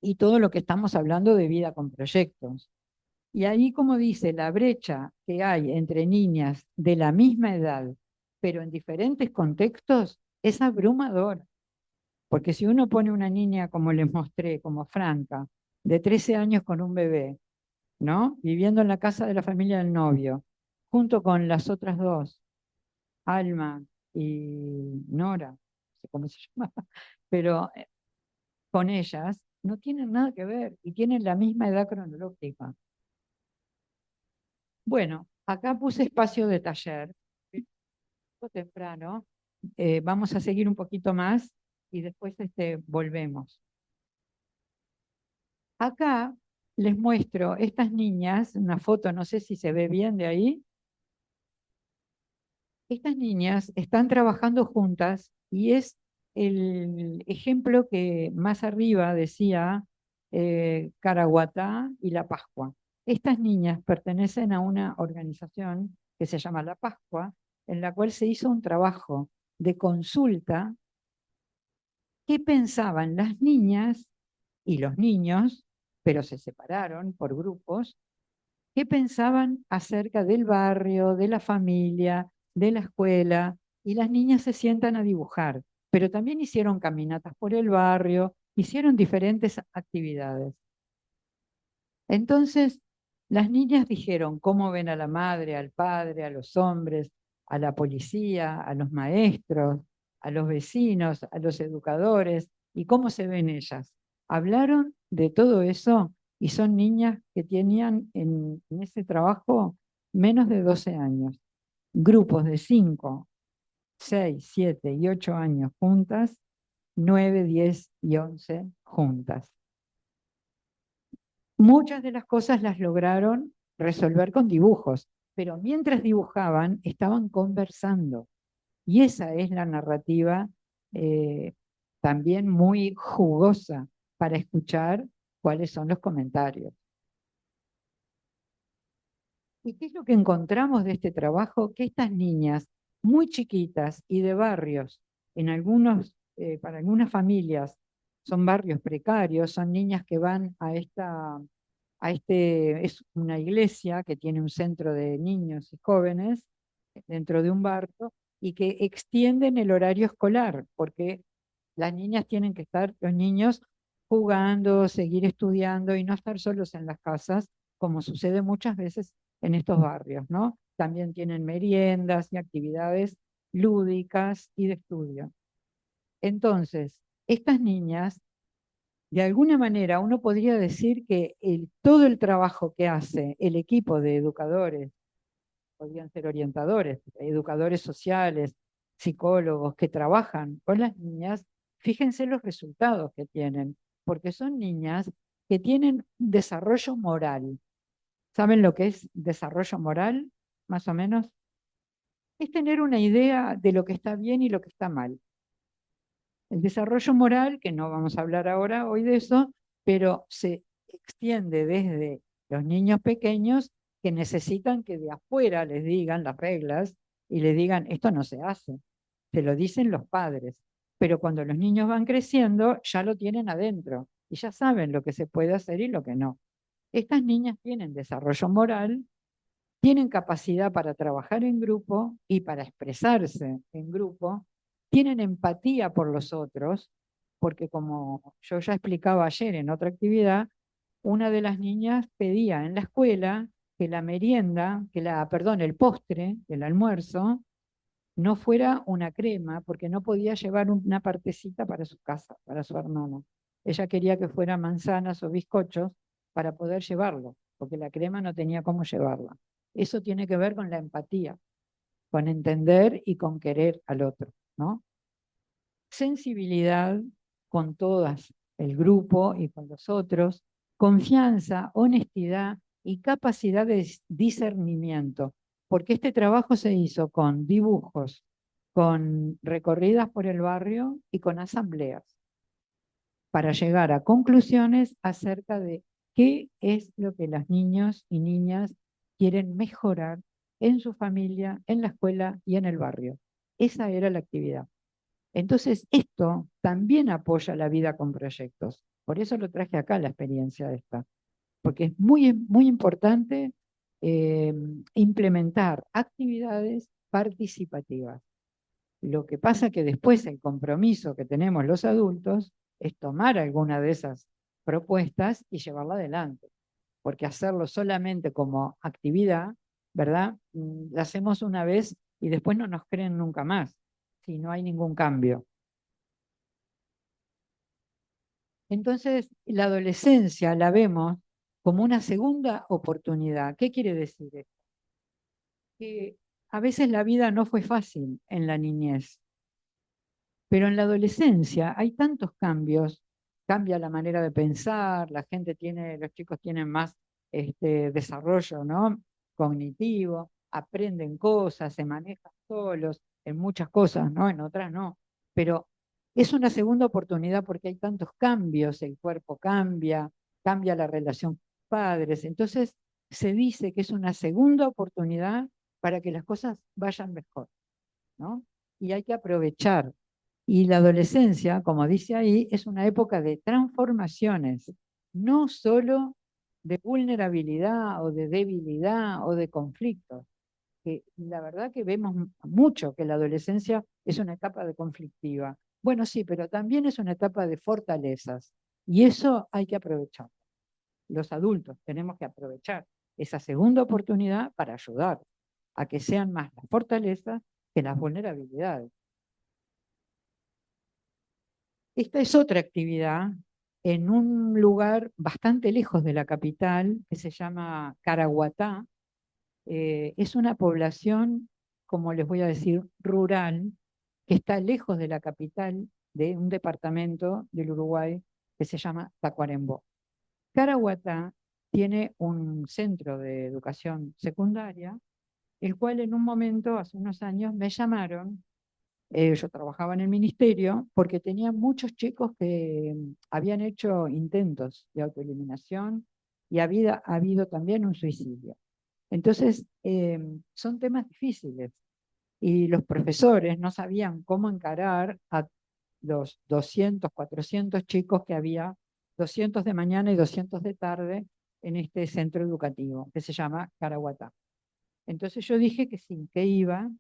y todo lo que estamos hablando de vida con proyectos. Y ahí, como dice, la brecha que hay entre niñas de la misma edad, pero en diferentes contextos, es abrumadora. Porque si uno pone una niña, como les mostré, como Franca, de 13 años con un bebé, ¿no? Viviendo en la casa de la familia del novio, junto con las otras dos, Alma y Nora, no sé cómo se llama, pero con ellas no tienen nada que ver y tienen la misma edad cronológica. Bueno, acá puse espacio de taller, un poco temprano, vamos a seguir un poquito más y después volvemos. Acá les muestro estas niñas, una foto, no sé si se ve bien de ahí. Estas niñas están trabajando juntas y es el ejemplo que más arriba decía Caraguatá y La Pascua. Estas niñas pertenecen a una organización que se llama La Pascua, en la cual se hizo un trabajo de consulta. ¿Qué pensaban las niñas y los niños, pero se separaron por grupos? ¿Qué pensaban acerca del barrio, de la familia, de la escuela? Y las niñas se sientan a dibujar, pero también hicieron caminatas por el barrio, hicieron diferentes actividades. Entonces, las niñas dijeron cómo ven a la madre, al padre, a los hombres, a la policía, a los maestros, a los vecinos, a los educadores, y cómo se ven ellas. Hablaron de todo eso y son niñas que tenían en ese trabajo menos de 12 años. Grupos de 5, 6, 7 y 8 años juntas, 9, 10 y 11 juntas. Muchas de las cosas las lograron resolver con dibujos, pero mientras dibujaban estaban conversando. Y esa es la narrativa eh, también muy jugosa para escuchar cuáles son los comentarios. ¿Y qué es lo que encontramos de este trabajo? Que estas niñas muy chiquitas y de barrios, en algunos, para algunas familias, son barrios precarios, son niñas que van es una iglesia que tiene un centro de niños y jóvenes dentro de un barrio y que extienden el horario escolar, porque las niñas tienen que estar, los niños jugando, seguir estudiando y no estar solos en las casas, como sucede muchas veces en estos barrios, ¿no? También tienen meriendas y actividades lúdicas y de estudio. Entonces, estas niñas de alguna manera, uno podría decir que todo el trabajo que hace el equipo de educadores, podrían ser orientadores, educadores sociales, psicólogos que trabajan con las niñas, fíjense los resultados que tienen, porque son niñas que tienen desarrollo moral. ¿Saben lo que es desarrollo moral, más o menos? Es tener una idea de lo que está bien y lo que está mal. El desarrollo moral, que no vamos a hablar ahora hoy de eso, pero se extiende desde los niños pequeños que necesitan que de afuera les digan las reglas y les digan, esto no se hace. Se lo dicen los padres. pero cuando los niños van creciendo ya lo tienen adentro y ya saben lo que se puede hacer y lo que no. Estas niñas tienen desarrollo moral, tienen capacidad para trabajar en grupo y para expresarse en grupo, tienen empatía por los otros, porque como yo ya explicaba ayer en otra actividad, una de las niñas pedía en la escuela que la merienda, perdón, el postre, el almuerzo, no fuera una crema, porque no podía llevar una partecita para su casa, para su hermana. Ella quería que fuera manzanas o bizcochos para poder llevarlo, porque la crema no tenía cómo llevarla. Eso tiene que ver con la empatía, con entender y con querer al otro, ¿no? Sensibilidad con todas, el grupo y con los otros, confianza, honestidad y capacidad de discernimiento, porque este trabajo se hizo con dibujos, con recorridas por el barrio y con asambleas, para llegar a conclusiones acerca de qué es lo que los niños y niñas quieren mejorar en su familia, en la escuela y en el barrio. Esa era la actividad. Entonces, esto también apoya la vida con proyectos. Por eso lo traje acá, la experiencia esta, porque es muy, muy importante eh, implementar actividades participativas. Lo que pasa que después el compromiso que tenemos los adultos es tomar alguna de esas propuestas y llevarla adelante, porque hacerlo solamente como actividad, ¿verdad? La hacemos una vez y después no nos creen nunca más, si no hay ningún cambio. Entonces, la adolescencia la vemos como una segunda oportunidad. ¿Qué quiere decir esto? Que a veces la vida no fue fácil en la niñez, pero en la adolescencia hay tantos cambios. Cambia la manera de pensar, los chicos tienen más desarrollo, ¿no? Cognitivo, aprenden cosas, se manejan solos en muchas cosas, ¿no? En otras no. Pero es una segunda oportunidad porque hay tantos cambios, el cuerpo cambia, cambia la relación con los padres. Entonces se dice que es una segunda oportunidad para que las cosas vayan mejor, ¿no? Y hay que aprovechar. Y la adolescencia, como dice ahí, es una época de transformaciones, no solo de vulnerabilidad o de debilidad o de conflictos. Que la verdad que vemos mucho que la adolescencia es una etapa de conflictiva. Bueno, sí, pero también es una etapa de fortalezas. Y eso hay que aprovechar. Los adultos tenemos que aprovechar esa segunda oportunidad para ayudar a que sean más las fortalezas que las vulnerabilidades. Esta es otra actividad en un lugar bastante lejos de la capital que se llama Caraguatá. Es una población, como les voy a decir, rural, que está lejos de la capital de un departamento del Uruguay que se llama Tacuarembó. Caraguatá tiene un centro de educación secundaria, el cual en un momento, hace unos años, me llamaron. Yo trabajaba en el ministerio porque tenía muchos chicos que habían hecho intentos de autoeliminación y ha habido también un suicidio. Entonces, son temas difíciles y los profesores no sabían cómo encarar a los 200, 400 chicos que había, 200 de mañana y 200 de tarde en este centro educativo que se llama Caraguatá. Entonces yo dije que sí, que iba,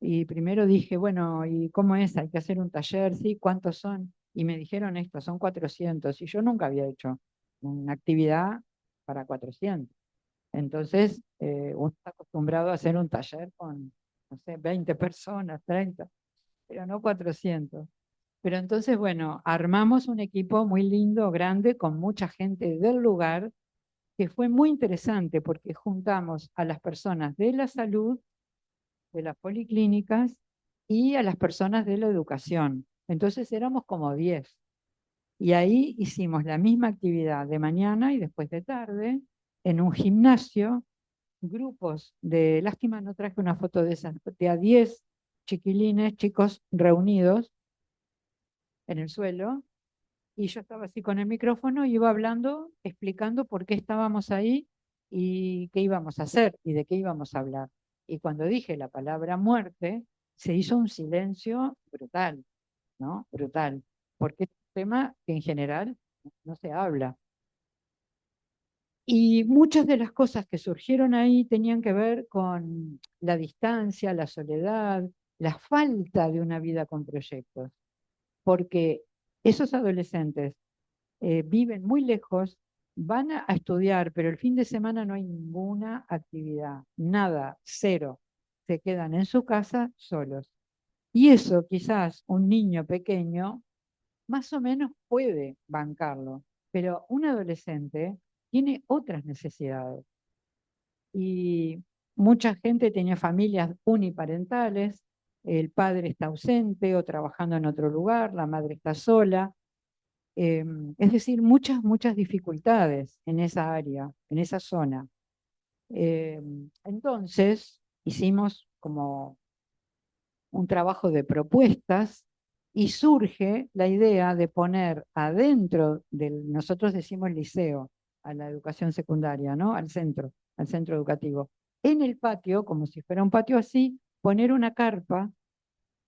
y primero dije, bueno, ¿y cómo es? Hay que hacer un taller, ¿sí? ¿Cuántos son? Y me dijeron esto, son 400. Y yo nunca había hecho una actividad para 400. Entonces, uno está acostumbrado a hacer un taller con, no sé, 20 personas, 30, pero no 400. Pero entonces, bueno, armamos un equipo muy lindo, grande, con mucha gente del lugar, que fue muy interesante porque juntamos a las personas de la salud, de las policlínicas y a las personas de la educación. Entonces éramos como 10. Y ahí hicimos la misma actividad de mañana y después de tarde en un gimnasio, grupos de, lástima no traje una foto de esas, de a 10 chiquilines, chicos reunidos en el suelo, y yo estaba así con el micrófono y iba hablando, explicando por qué estábamos ahí y qué íbamos a hacer y de qué íbamos a hablar. Y cuando dije la palabra muerte, se hizo un silencio brutal. ¿no? Brutal, porque es un tema que en general no se habla. Y muchas de las cosas que surgieron ahí tenían que ver con la distancia, la soledad, la falta de una vida con proyectos, porque esos adolescentes viven muy lejos, van a estudiar, pero el fin de semana no hay ninguna actividad, nada, cero. Se quedan en su casa solos. Y eso quizás un niño pequeño más o menos puede bancarlo, pero un adolescente tiene otras necesidades. Y mucha gente tenía familias uniparentales, el padre está ausente o trabajando en otro lugar, la madre está sola. Es decir, muchas dificultades en esa área, en esa zona. Entonces, hicimos como un trabajo de propuestas y surge la idea de poner adentro del, nosotros decimos liceo, a la educación secundaria, ¿no? Al centro educativo. En el patio, como si fuera un patio así, poner una carpa.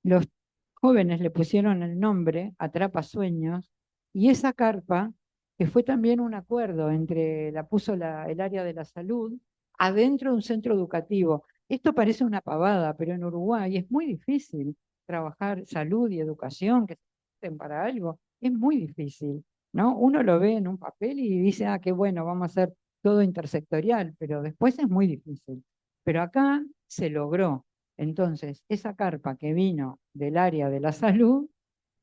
Los jóvenes le pusieron el nombre Atrapa Sueños y esa carpa, que fue también un acuerdo entre, la puso el área de la salud adentro de un centro educativo. Esto parece una pavada, pero en Uruguay es muy difícil trabajar salud y educación, que se necesiten para algo, es muy difícil, ¿no? Uno lo ve en un papel y dice, ah, qué bueno, vamos a hacer todo intersectorial, pero después es muy difícil. Pero acá se logró. Entonces, esa carpa que vino del área de la salud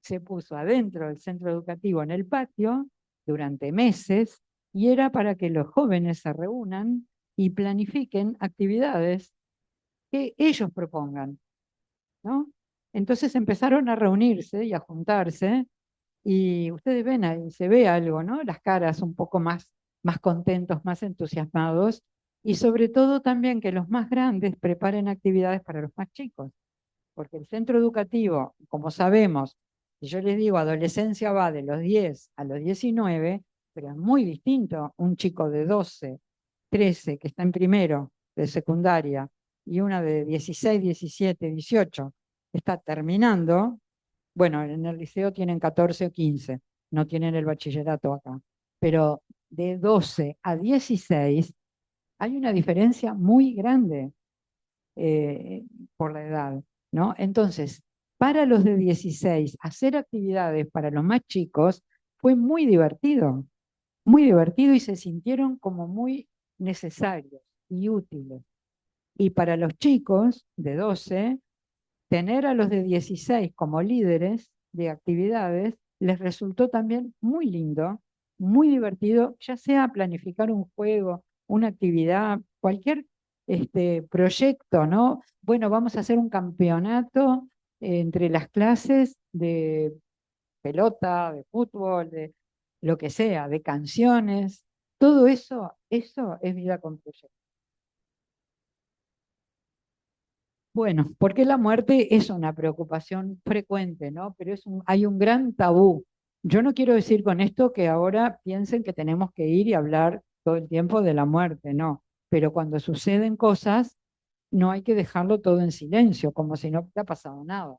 se puso adentro del centro educativo en el patio durante meses y era para que los jóvenes se reúnan y planifiquen actividades que ellos propongan, ¿no? Entonces empezaron a reunirse y a juntarse y ustedes ven ahí, se ve algo, ¿no? Las caras un poco más contentos, más entusiasmados y sobre todo también que los más grandes preparen actividades para los más chicos porque el centro educativo, como sabemos, si yo les digo adolescencia va de los 10 a los 19, pero es muy distinto un chico de 12, 13 que está en primero de secundaria y una de 16, 17, 18 que está terminando. Bueno, en el liceo tienen 14 o 15, no tienen el bachillerato acá, pero de 12 a 16 hay una diferencia muy grande eh, por la edad, ¿no? Entonces, para los de 16, hacer actividades para los más chicos fue muy divertido y se sintieron como muy necesarios y útiles. Y para los chicos de 12, tener a los de 16 como líderes de actividades les resultó también muy lindo, muy divertido, ya sea planificar un juego, una actividad, cualquier proyecto, ¿no? Bueno, vamos a hacer un campeonato entre las clases de pelota, de fútbol, de lo que sea, de canciones, todo eso es vida con proyecto. Bueno, porque la muerte es una preocupación frecuente, ¿no? Pero hay un gran tabú. Yo no quiero decir con esto que ahora piensen que tenemos que ir y hablar todo el tiempo de la muerte, no. Pero cuando suceden cosas, no hay que dejarlo todo en silencio, como si no hubiera pasado nada.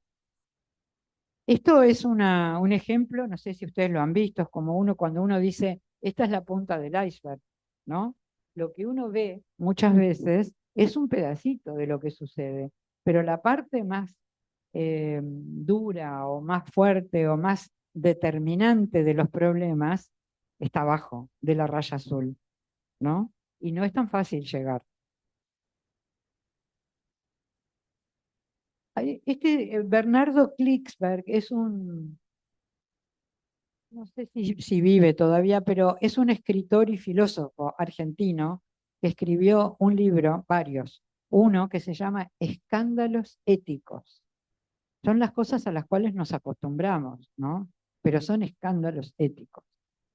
Esto es un ejemplo, no sé si ustedes lo han visto, es como cuando uno dice, esta es la punta del iceberg, ¿no? Lo que uno ve muchas veces es un pedacito de lo que sucede, pero la parte más dura o más fuerte o más determinante de los problemas está abajo de la raya azul, ¿no? Y no es tan fácil llegar. Bernardo Klicksberg es no sé si vive todavía, pero es un escritor y filósofo argentino que escribió un libro, varios, uno que se llama Escándalos éticos. Son las cosas a las cuales nos acostumbramos, ¿no? Pero son escándalos éticos,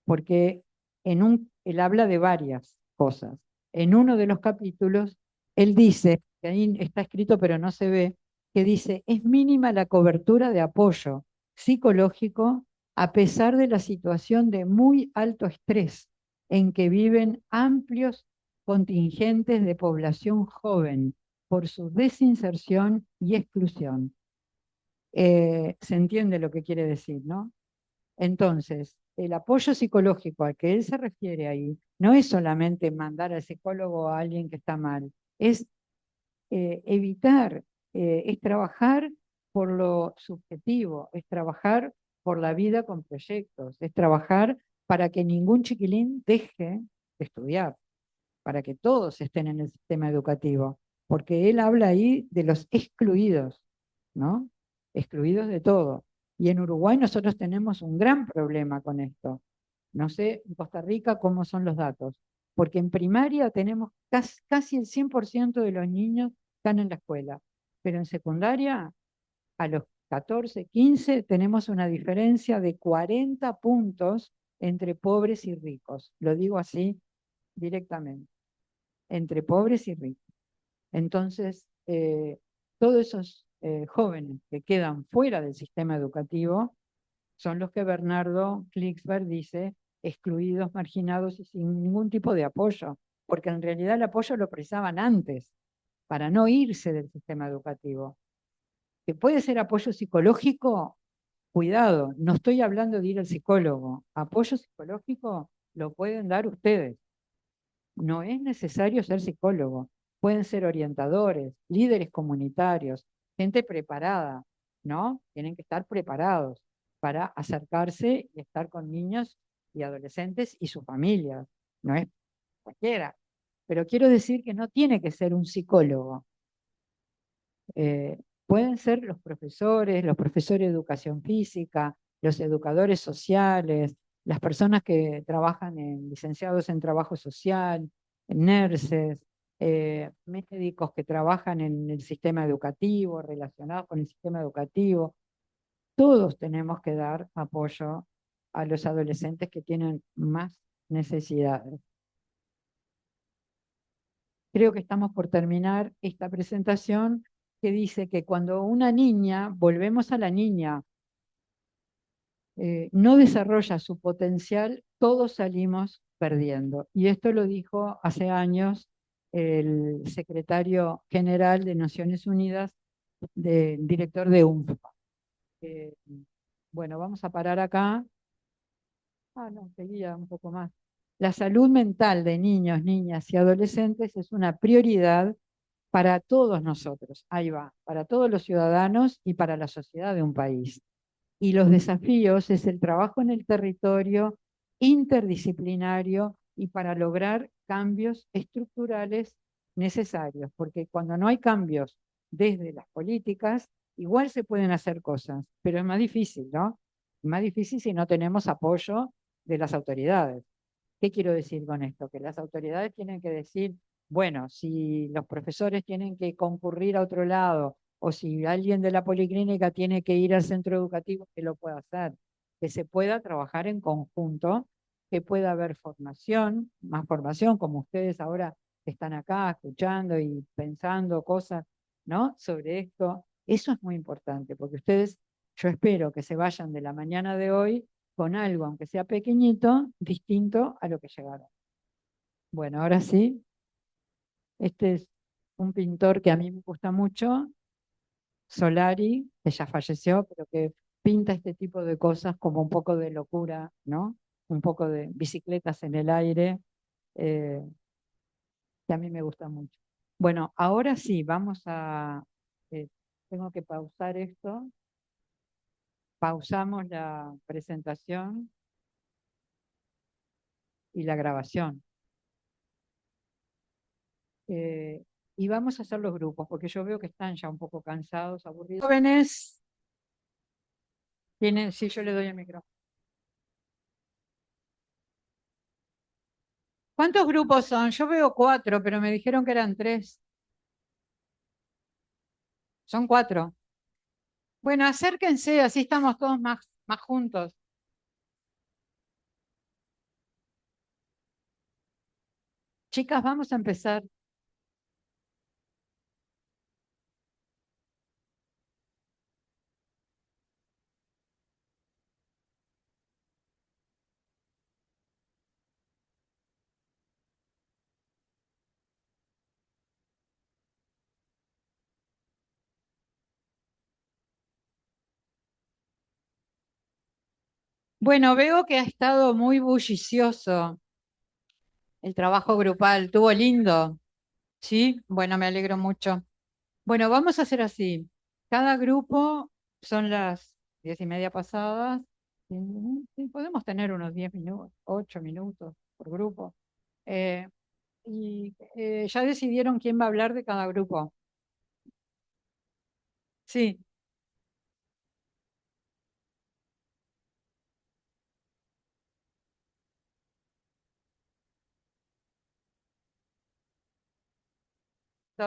porque él habla de varias cosas. En uno de los capítulos, él dice, que ahí está escrito pero no se ve, que dice, es mínima la cobertura de apoyo psicológico a pesar de la situación de muy alto estrés en que viven amplios contingentes de población joven por su desinserción y exclusión. se entiende lo que quiere decir, ¿no? Entonces, el apoyo psicológico al que él se refiere ahí no es solamente mandar al psicólogo a alguien que está mal, es evitar, es trabajar por lo subjetivo, es trabajar por la vida con proyectos, es trabajar para que ningún chiquilín deje de estudiar, para que todos estén en el sistema educativo, porque él habla ahí de los excluidos, ¿no? Excluidos de todo. Y en Uruguay nosotros tenemos un gran problema con esto. No sé en Costa Rica cómo son los datos, porque en primaria tenemos casi el 100% de los niños están en la escuela, pero en secundaria a los 14, 15 tenemos una diferencia de 40 puntos entre pobres y ricos. Lo digo así directamente, entre pobres y ricos. Entonces, todos esos jóvenes que quedan fuera del sistema educativo son los que Bernardo Klicksberg dice excluidos, marginados y sin ningún tipo de apoyo, porque en realidad el apoyo lo precisaban antes para no irse del sistema educativo. Que puede ser apoyo psicológico, cuidado, no estoy hablando de ir al psicólogo. Apoyo psicológico lo pueden dar ustedes. No es necesario ser psicólogo. Pueden ser orientadores, líderes comunitarios, gente preparada, ¿no? Tienen que estar preparados para acercarse y estar con niños y adolescentes y sus familias. No es cualquiera. Pero quiero decir que no tiene que ser un psicólogo. Pueden ser los profesores de educación física, los educadores sociales, las personas que trabajan en licenciados en trabajo social, nurses, médicos que trabajan en el sistema educativo, relacionados con el sistema educativo. Todos tenemos que dar apoyo a los adolescentes que tienen más necesidades. Creo que estamos por terminar esta presentación que dice que cuando una niña, volvemos a la niña, no desarrolla su potencial, todos salimos perdiendo. Y esto lo dijo hace años el secretario general de Naciones Unidas, director de UNFPA. Eh, bueno, vamos a parar acá. Ah, no, seguía un poco más. La salud mental de niños, niñas y adolescentes es una prioridad para todos nosotros, ahí va, para todos los ciudadanos y para la sociedad de un país. Y los desafíos es el trabajo en el territorio interdisciplinario y para lograr cambios estructurales necesarios, porque cuando no hay cambios desde las políticas, igual se pueden hacer cosas, pero es más difícil, ¿no? Es más difícil si no tenemos apoyo de las autoridades. ¿Qué quiero decir con esto? Que las autoridades tienen que decir, bueno, si los profesores tienen que concurrir a otro lado o si alguien de la policlínica tiene que ir al centro educativo, que lo pueda hacer, que se pueda trabajar en conjunto, que pueda haber formación, más formación, como ustedes ahora están acá escuchando y pensando cosas, ¿no? Sobre esto. Eso es muy importante, porque ustedes, yo espero que se vayan de la mañana de hoy con algo, aunque sea pequeñito, distinto a lo que llegaron. Bueno, ahora sí, este es un pintor que a mí me gusta mucho, Solari, que ya falleció, pero que pinta este tipo de cosas como un poco de locura, ¿no? Un poco de bicicletas en el aire, eh, que a mí me gusta mucho. Bueno, ahora sí, eh, tengo que pausar esto, pausamos la presentación y la grabación. Eh, y vamos a hacer los grupos, porque yo veo que están ya un poco cansados, aburridos. Jóvenes, tienen, sí, yo le doy el micrófono. ¿Cuántos grupos son? Yo veo 4, pero me dijeron que eran 3. Son 4. Bueno, acérquense, así estamos todos más juntos. Chicas, vamos a empezar. Bueno, veo que ha estado muy bullicioso el trabajo grupal. ¿Tuvo lindo? Sí, bueno, me alegro mucho. Bueno, vamos a hacer así. Cada grupo son las 10:30 pasadas. Sí, podemos tener unos 10 minutos, 8 minutos por grupo. Eh, ya decidieron quién va a hablar de cada grupo. Sí,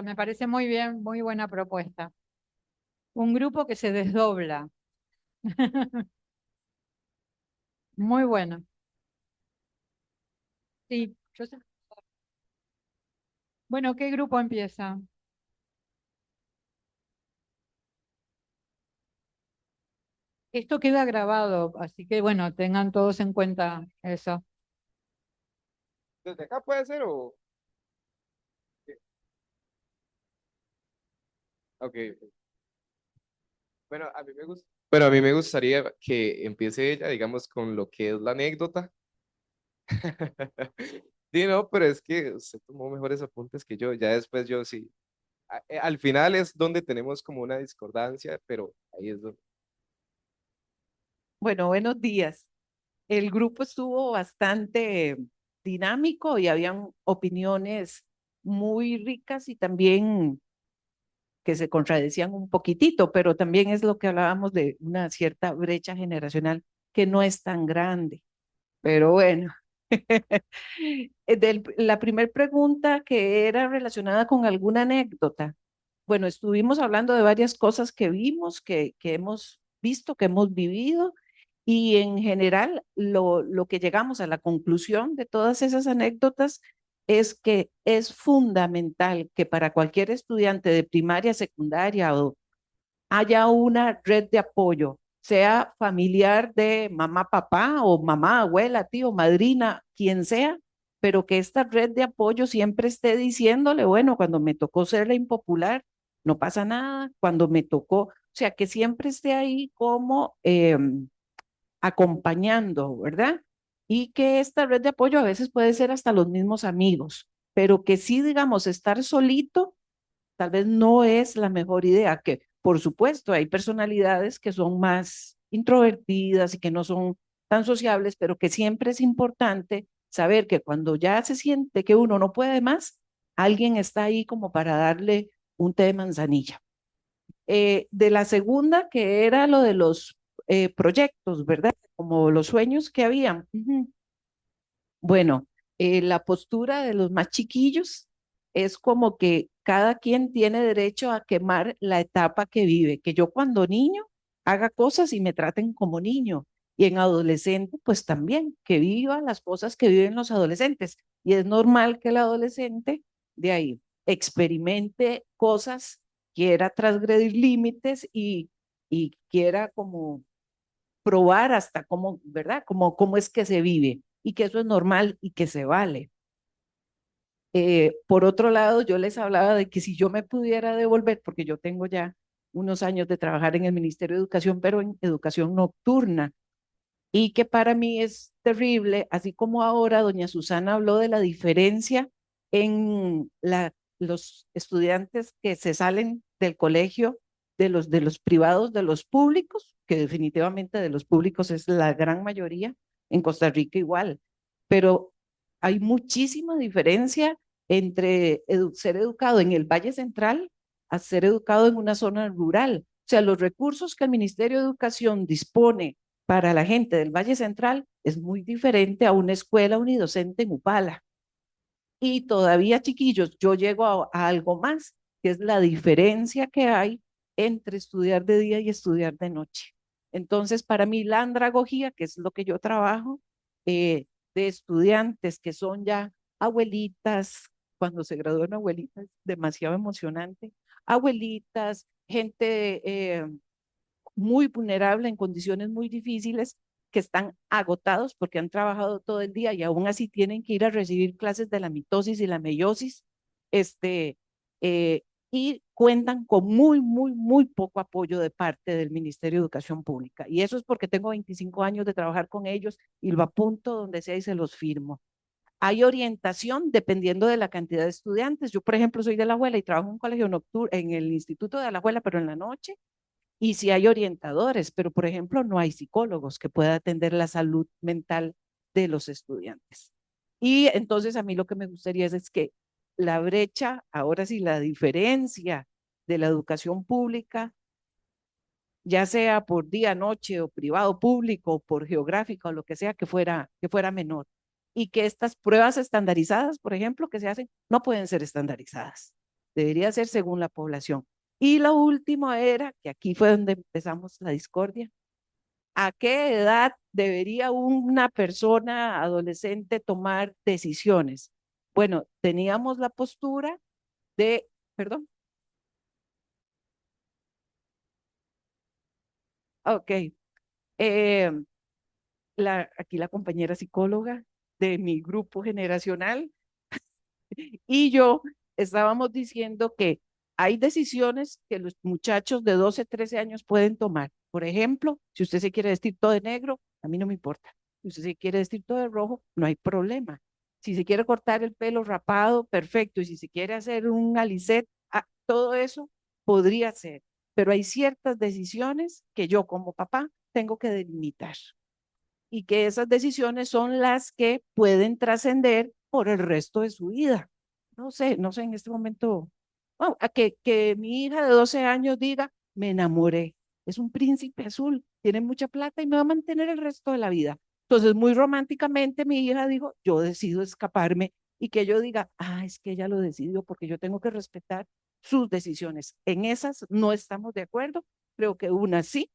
me parece muy bien, muy buena propuesta. Un grupo que se desdobla. Muy bueno. Sí, yo sé. Bueno, ¿qué grupo empieza? Esto queda grabado, así que bueno, tengan todos en cuenta eso. ¿Desde acá puede ser o...? Ok, ok. Bueno, a mí me gusta. Bueno, a mí me gustaría que empiece ella, digamos, con lo que es la anécdota. Sí, no, pero es que usted tomó mejores apuntes que yo. Ya después yo sí. Al final es donde tenemos como una discordancia, pero ahí es donde. Bueno, buenos días. El grupo estuvo bastante dinámico y habían opiniones muy ricas y también que se contradecían un poquitito, pero también es lo que hablábamos de una cierta brecha generacional que no es tan grande. Pero bueno, la primera pregunta que era relacionada con alguna anécdota. Bueno, estuvimos hablando de varias cosas que vimos, que hemos visto, que hemos vivido, y en general lo que llegamos a la conclusión de todas esas anécdotas es que es fundamental que para cualquier estudiante de primaria, secundaria o haya una red de apoyo, sea familiar de mamá, papá o mamá, abuela, tío, madrina, quien sea, pero que esta red de apoyo siempre esté diciéndole, bueno, cuando me tocó ser la impopular, no pasa nada, cuando me tocó, o sea, que siempre esté ahí como acompañando, ¿verdad? Y que esta red de apoyo a veces puede ser hasta los mismos amigos, pero que sí, digamos, estar solito tal vez no es la mejor idea, que por supuesto hay personalidades que son más introvertidas y que no son tan sociables, pero que siempre es importante saber que cuando ya se siente que uno no puede más, alguien está ahí como para darle un té de manzanilla. De la segunda, que era lo de los proyectos, ¿verdad? Como los sueños que habían. Bueno, la postura de los más chiquillos es como que cada quien tiene derecho a quemar la etapa que vive, que yo cuando niño haga cosas y me traten como niño, y en adolescente pues también, que viva las cosas que viven los adolescentes. Y es normal que el adolescente de ahí experimente cosas, quiera transgredir límites y quiera como probar hasta cómo, ¿verdad? Cómo es que se vive y que eso es normal y que se vale. Por otro lado, yo les hablaba de que si yo me pudiera devolver, porque yo tengo ya unos años de trabajar en el Ministerio de Educación, pero en educación nocturna, y que para mí es terrible, así como ahora doña Susana habló de la diferencia en los estudiantes que se salen del colegio, de los privados, de los públicos, que definitivamente de los públicos es la gran mayoría, en Costa Rica igual, pero hay muchísima diferencia entre ser educado en el Valle Central a ser educado en una zona rural. O sea, los recursos que el Ministerio de Educación dispone para la gente del Valle Central es muy diferente a una escuela unidocente en Upala. Y todavía, chiquillos, yo llego a algo más, que es la diferencia que hay entre estudiar de día y estudiar de noche. Entonces, para mí, la andragogía, que es lo que yo trabajo, de estudiantes que son ya abuelitas, cuando se gradúan abuelitas, demasiado emocionante, abuelitas, gente muy vulnerable en condiciones muy difíciles, que están agotados porque han trabajado todo el día y aún así tienen que ir a recibir clases de la mitosis y la meiosis, este, y cuentan con muy, muy, muy poco apoyo de parte del Ministerio de Educación Pública. Y eso es porque tengo 25 años de trabajar con ellos y lo apunto donde sea y se los firmo. Hay orientación dependiendo de la cantidad de estudiantes. Yo, por ejemplo, soy de La Alajuela y trabajo en un colegio nocturno, en el Instituto de La Alajuela, pero en la noche. Y sí hay orientadores, pero por ejemplo, no hay psicólogos que puedan atender la salud mental de los estudiantes. Y entonces a mí lo que me gustaría es que la brecha, ahora sí, la diferencia de la educación pública, ya sea por día, noche o privado, público, o por geográfica o lo que fuera menor. Y que estas pruebas estandarizadas, por ejemplo, que se hacen, no pueden ser estandarizadas. Debería ser según la población. Y lo último era, que aquí fue donde empezamos la discordia, ¿a qué edad debería una persona adolescente tomar decisiones? Bueno, teníamos la postura de, perdón, ok, eh, aquí la compañera psicóloga de mi grupo generacional y yo estábamos diciendo que hay decisiones que los muchachos de 12, 13 años pueden tomar. Por ejemplo, si usted se quiere vestir todo de negro, a mí no me importa. Si usted se quiere vestir todo de rojo, no hay problema. Si se quiere cortar el pelo rapado, perfecto. Y si se quiere hacer un alicet, todo eso podría ser. Pero hay ciertas decisiones que yo como papá tengo que delimitar y que esas decisiones son las que pueden trascender por el resto de su vida. No sé en este momento, bueno, a que mi hija de 12 años diga, me enamoré, es un príncipe azul, tiene mucha plata y me va a mantener el resto de la vida. Entonces, muy románticamente, mi hija dijo, yo decido escaparme y que yo diga, es que ella lo decidió porque yo tengo que respetar sus decisiones. En esas no estamos de acuerdo, creo que una sí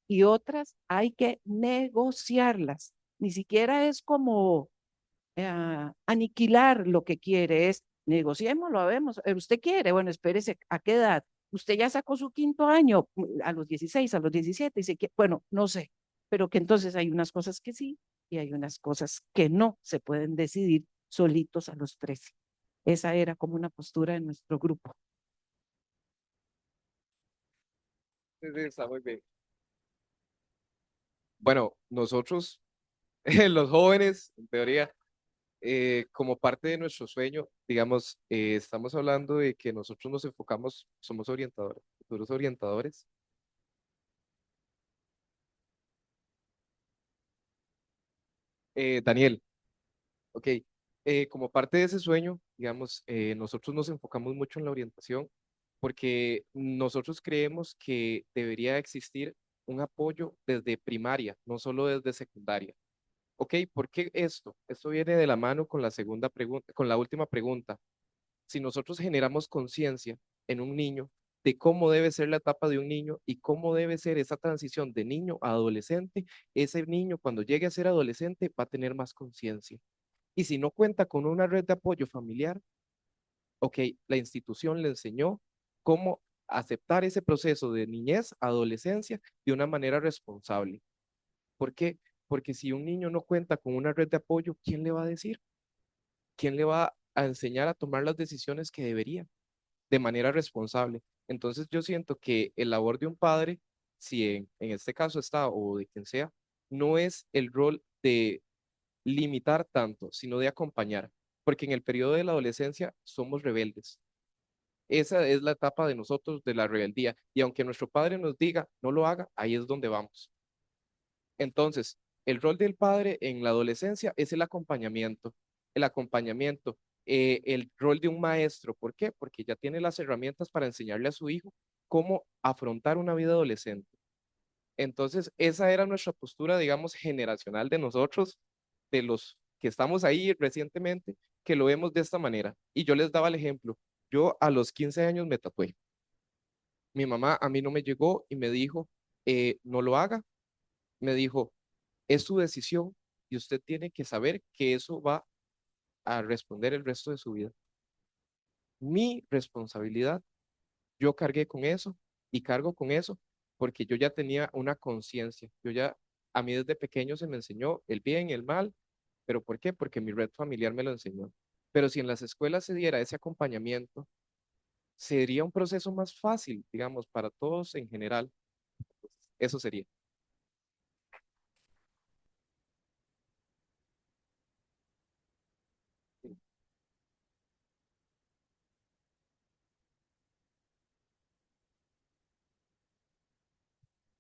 y otras hay que negociarlas. Ni siquiera es como aniquilar lo que quiere, es negociemos, lo vemos. Usted quiere, bueno, espérese, ¿a qué edad? Usted ya sacó su quinto año, a los 16, a los 17, y se quiere, bueno, no sé, pero que entonces hay unas cosas que sí y hay unas cosas que no se pueden decidir solitos a los 13. Esa era como una postura de nuestro grupo. Sí, sí, está muy bien. Bueno, nosotros, los jóvenes, en teoría, como parte de nuestro sueño, digamos, estamos hablando de que nosotros nos enfocamos, somos orientadores, futuros orientadores. Daniel, ok, como parte de ese sueño, digamos, nosotros nos enfocamos mucho en la orientación porque nosotros creemos que debería existir un apoyo desde primaria, no solo desde secundaria. Ok, ¿por qué esto? Esto viene de la mano con la segunda pregunta, con la última pregunta. Si nosotros generamos conciencia en un niño de cómo debe ser la etapa de un niño y cómo debe ser esa transición de niño a adolescente, ese niño cuando llegue a ser adolescente va a tener más conciencia. Y si no cuenta con una red de apoyo familiar, ok, la institución le enseñó cómo aceptar ese proceso de niñez a adolescencia de una manera responsable. ¿Por qué? Porque si un niño no cuenta con una red de apoyo, ¿quién le va a decir? ¿Quién le va a enseñar a tomar las decisiones que debería de manera responsable? Entonces yo siento que el labor de un padre, si en este caso está o de quien sea, no es el rol de limitar tanto, sino de acompañar, porque en el periodo de la adolescencia somos rebeldes. Esa es la etapa de nosotros de la rebeldía y aunque nuestro padre nos diga no lo haga, ahí es donde vamos. Entonces, el rol del padre en la adolescencia es el acompañamiento, el rol de un maestro. ¿Por qué? Porque ya tiene las herramientas para enseñarle a su hijo cómo afrontar una vida adolescente. Entonces, esa era nuestra postura, digamos, generacional de nosotros, de los que estamos ahí recientemente, que lo vemos de esta manera. Y yo les daba el ejemplo. Yo a los 15 años me tatué. Mi mamá a mí no me llegó y me dijo, no lo haga. Me dijo, es su decisión y usted tiene que saber que eso va a responder el resto de su vida. Mi responsabilidad, yo cargué con eso y cargo con eso porque yo ya tenía una conciencia. A mí desde pequeño se me enseñó el bien y el mal, pero ¿por qué? Porque mi red familiar me lo enseñó. Pero si en las escuelas se diera ese acompañamiento, sería un proceso más fácil, digamos, para todos en general. Eso sería.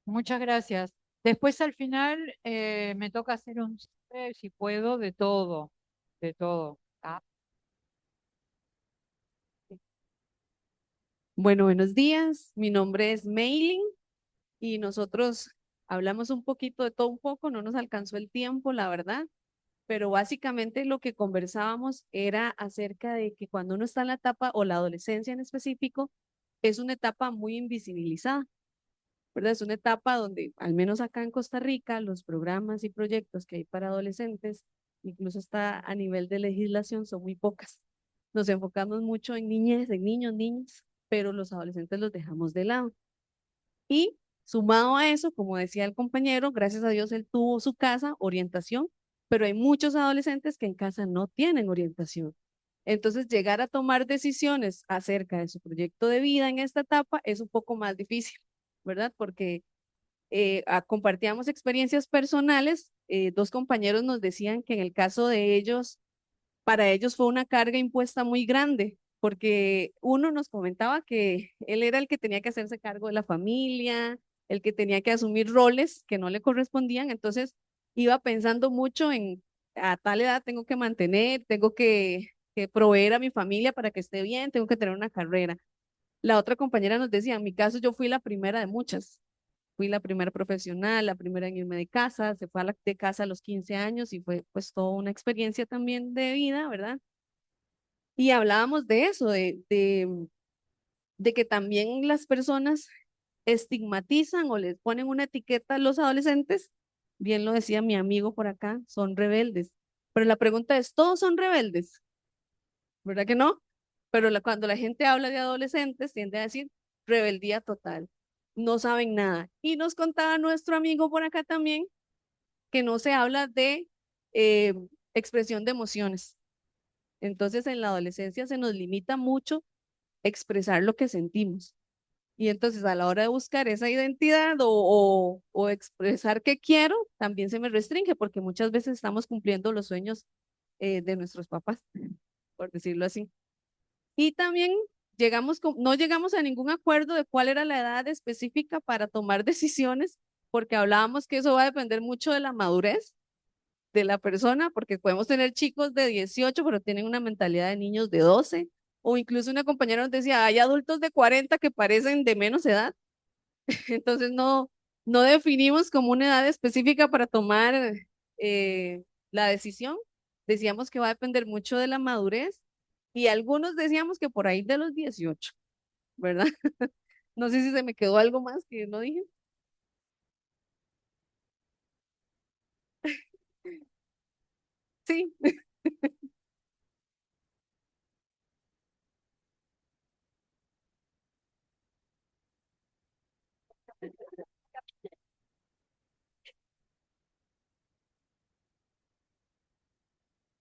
Muchas gracias. Después al final me toca hacer un cierre, si puedo, de todo, de todo. ¿Ah? Bueno, buenos días. Mi nombre es Mailing y nosotros hablamos un poquito de todo un poco, no nos alcanzó el tiempo, la verdad, pero básicamente lo que conversábamos era acerca de que cuando uno está en la etapa o la adolescencia en específico, es una etapa muy invisibilizada, ¿verdad? Es una etapa donde, al menos acá en Costa Rica, los programas y proyectos que hay para adolescentes, incluso hasta a nivel de legislación, son muy pocas. Nos enfocamos mucho en niñez, en niños, niñas, pero los adolescentes los dejamos de lado. Y sumado a eso, como decía el compañero, gracias a Dios él tuvo su casa, orientación, pero hay muchos adolescentes que en casa no tienen orientación. Entonces, llegar a tomar decisiones acerca de su proyecto de vida en esta etapa es un poco más difícil, ¿verdad? Porque compartíamos experiencias personales. Dos compañeros nos decían que en el caso de ellos, para ellos fue una carga impuesta muy grande, porque uno nos comentaba que él era el que tenía que hacerse cargo de la familia, el que tenía que asumir roles que no le correspondían, entonces iba pensando mucho en, a tal edad tengo que mantener, tengo que proveer a mi familia para que esté bien, tengo que tener una carrera. La otra compañera nos decía, en mi caso yo fui la primera de muchas, fui la primera profesional, la primera en irme de casa, se fue de casa a los 15 años y fue pues toda una experiencia también de vida, ¿verdad? Y hablábamos de eso, de que también las personas estigmatizan o les ponen una etiqueta a los adolescentes, bien lo decía mi amigo por acá, son rebeldes. Pero la pregunta es, ¿todos son rebeldes? ¿Verdad que no? Pero cuando la gente habla de adolescentes, tiende a decir rebeldía total, no saben nada. Y nos contaba nuestro amigo por acá también que no se habla de eh, expresión de emociones. Entonces en la adolescencia se nos limita mucho expresar lo que sentimos. Y entonces a la hora de buscar esa identidad o expresar que quiero, también se me restringe porque muchas veces estamos cumpliendo los sueños de nuestros papás, por decirlo así. Y también no llegamos a ningún acuerdo de cuál era la edad específica para tomar decisiones, porque hablábamos que eso va a depender mucho de la madurez de la persona, porque podemos tener chicos de 18, pero tienen una mentalidad de niños de 12, o incluso una compañera nos decía, hay adultos de 40 que parecen de menos edad, entonces no definimos como una edad específica para tomar la decisión, decíamos que va a depender mucho de la madurez, y algunos decíamos que por ahí de los 18, ¿verdad? No sé si se me quedó algo más que no dije. Sí.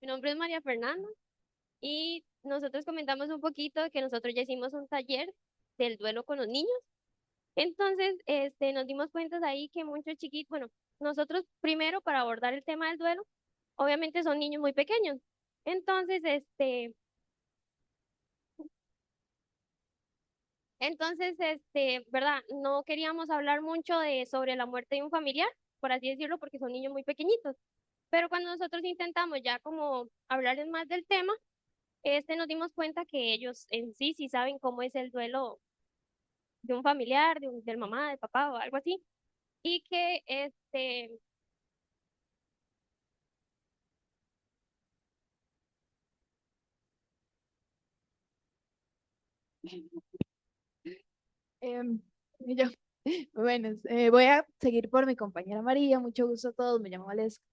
Mi nombre es María Fernanda y nosotros comentamos un poquito que nosotros ya hicimos un taller del duelo con los niños. Entonces, nos dimos cuenta de ahí que muchos chiquitos, bueno, nosotros primero para abordar el tema del duelo, obviamente son niños muy pequeños. Entonces, ¿verdad? No queríamos hablar mucho sobre la muerte de un familiar, por así decirlo, porque son niños muy pequeñitos. Pero cuando nosotros intentamos ya como hablarles más del tema, nos dimos cuenta que ellos en sí sí saben cómo es el duelo de un familiar, del mamá, del papá o algo así, y que Y yo, bueno, voy a seguir por mi compañera María, mucho gusto a todos, me llamo Valesca.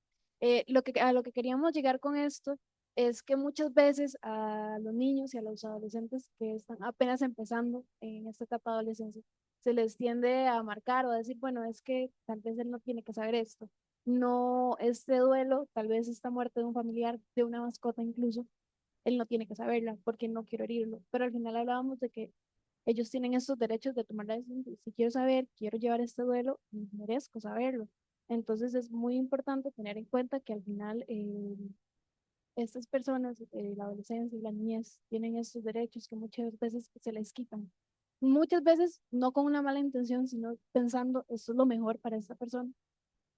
A lo que queríamos llegar con esto es que muchas veces a los niños y a los adolescentes que están apenas empezando en esta etapa de adolescencia, se les tiende a marcar o a decir, bueno, es que tal vez él no tiene que saber esto. No, este duelo, tal vez esta muerte de un familiar, de una mascota incluso, él no tiene que saberla porque no quiero herirlo. Pero al final hablábamos de que ellos tienen estos derechos de tomar la decisión, de, si quiero saber, quiero llevar este duelo, merezco saberlo. Entonces es muy importante tener en cuenta que al final estas personas, la adolescencia y la niñez, tienen estos derechos que muchas veces se les quitan. Muchas veces no con una mala intención, sino pensando esto es lo mejor para esta persona,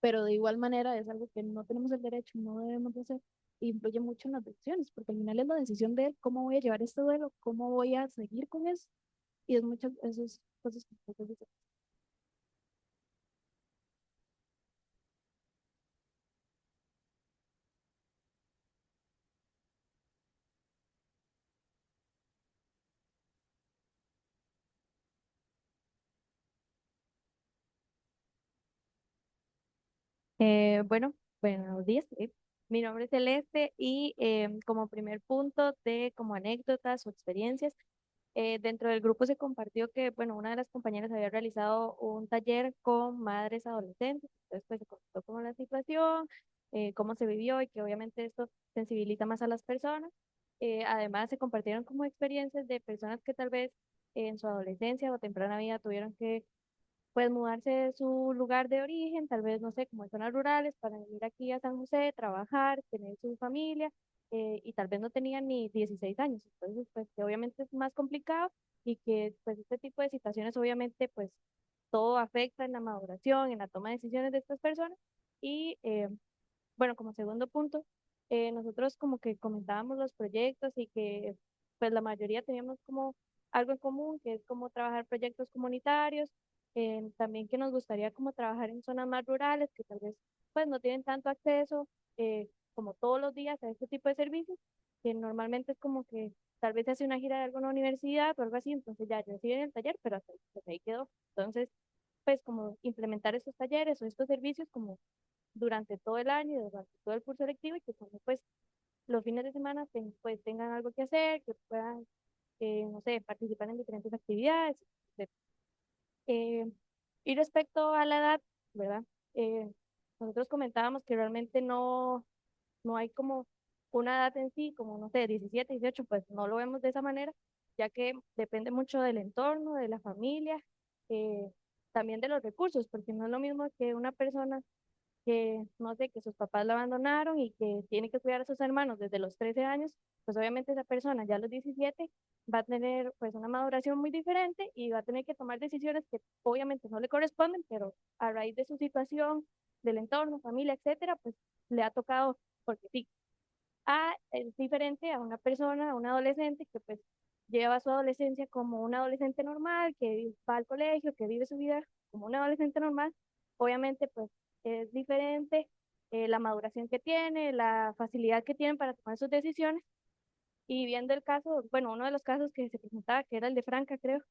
pero de igual manera es algo que no tenemos el derecho, no debemos de hacer, e influye mucho en las decisiones, porque al final es la decisión de él, cómo voy a llevar este duelo, cómo voy a seguir con eso, y es muchas esas cosas que nosotros decimos. Bueno, buenos días. Mi nombre es Celeste y como primer punto de como anécdotas o experiencias, dentro del grupo se compartió que, bueno, una de las compañeras había realizado un taller con madres adolescentes, entonces pues se contó como la situación, cómo se vivió y que obviamente esto sensibiliza más a las personas. Además se compartieron como experiencias de personas que tal vez en su adolescencia o temprana vida tuvieron que pues mudarse de su lugar de origen, tal vez, no sé, como en zonas rurales, para venir aquí a San José, trabajar, tener su familia, y tal vez no tenían ni 16 años, entonces, pues, que obviamente es más complicado y que, pues, este tipo de situaciones, obviamente, pues, todo afecta en la maduración, en la toma de decisiones de estas personas, y, bueno, como segundo punto, nosotros como que comentábamos los proyectos y que, pues, la mayoría teníamos como algo en común, que es como trabajar proyectos comunitarios, también que nos gustaría como trabajar en zonas más rurales que tal vez pues no tienen tanto acceso como todos los días a este tipo de servicios, que normalmente es como que tal vez se hace una gira de alguna universidad o algo así, entonces ya reciben el taller, pero hasta pues, ahí quedó. Entonces, pues como implementar estos talleres o estos servicios como durante todo el año, y durante todo el curso lectivo y que también pues los fines de semana pues tengan algo que hacer, que puedan, no sé, participar en diferentes actividades, etc. Eh, y respecto a la edad, ¿verdad? Nosotros comentábamos que realmente no hay como una edad en sí, como no sé, 17 18 pues no lo vemos de esa manera, ya que depende mucho del entorno, de la familia, eh, también de los recursos, porque no es lo mismo que una persona que, no sé, que sus papás la abandonaron y que tiene que cuidar a sus hermanos desde los 13 años, pues obviamente esa persona ya a los 17 va a tener pues una maduración muy diferente y va a tener que tomar decisiones que obviamente no le corresponden, pero a raíz de su situación, del entorno, familia, etcétera, pues le ha tocado, porque sí, es diferente a una persona, a un adolescente que pues lleva su adolescencia como un adolescente normal, que va al colegio, que vive su vida como un adolescente normal. Obviamente pues es diferente la maduración que tiene, la facilidad que tienen para tomar sus decisiones. Y viendo el caso, bueno, uno de los casos que se presentaba, que era el de Franca, creo,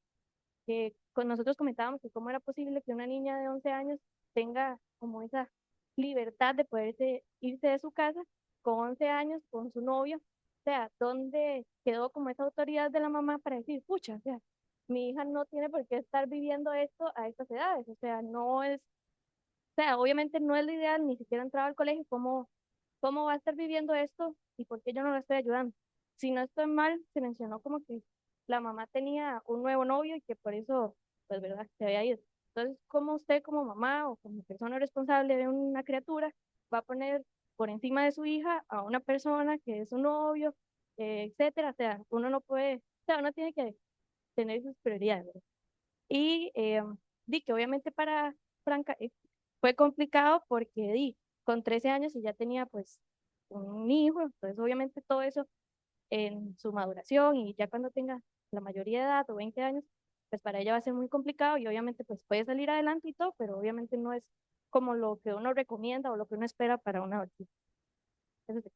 que con nosotros comentábamos que cómo era posible que una niña de 11 años tenga como esa libertad de poderse irse de su casa con 11 años con su novio. O sea, ¿dónde quedó como esa autoridad de la mamá para decir, pucha, o sea, mi hija no tiene por qué estar viviendo esto a estas edades? O sea, no es, o sea, obviamente no es lo ideal, ni siquiera entraba al colegio, ¿cómo va a estar viviendo esto y por qué yo no la estoy ayudando? Si no estoy mal, se mencionó como que la mamá tenía un nuevo novio y que por eso, pues, ¿verdad? Se había ido. Entonces, ¿cómo usted como mamá o como persona responsable de una criatura va a poner por encima de su hija a una persona que es su novio, etcétera? O sea, uno no puede, o sea, uno tiene que tener sus prioridades, ¿verdad? Y di que obviamente para Franca fue complicado porque di, con 13 años y ya tenía pues un hijo, entonces obviamente todo eso en su maduración y ya cuando tenga la mayoría de edad o 20 años, pues para ella va a ser muy complicado y obviamente pues puede salir adelante y todo, pero obviamente no es como lo que uno recomienda o lo que uno espera para una adolescente. Eso sí.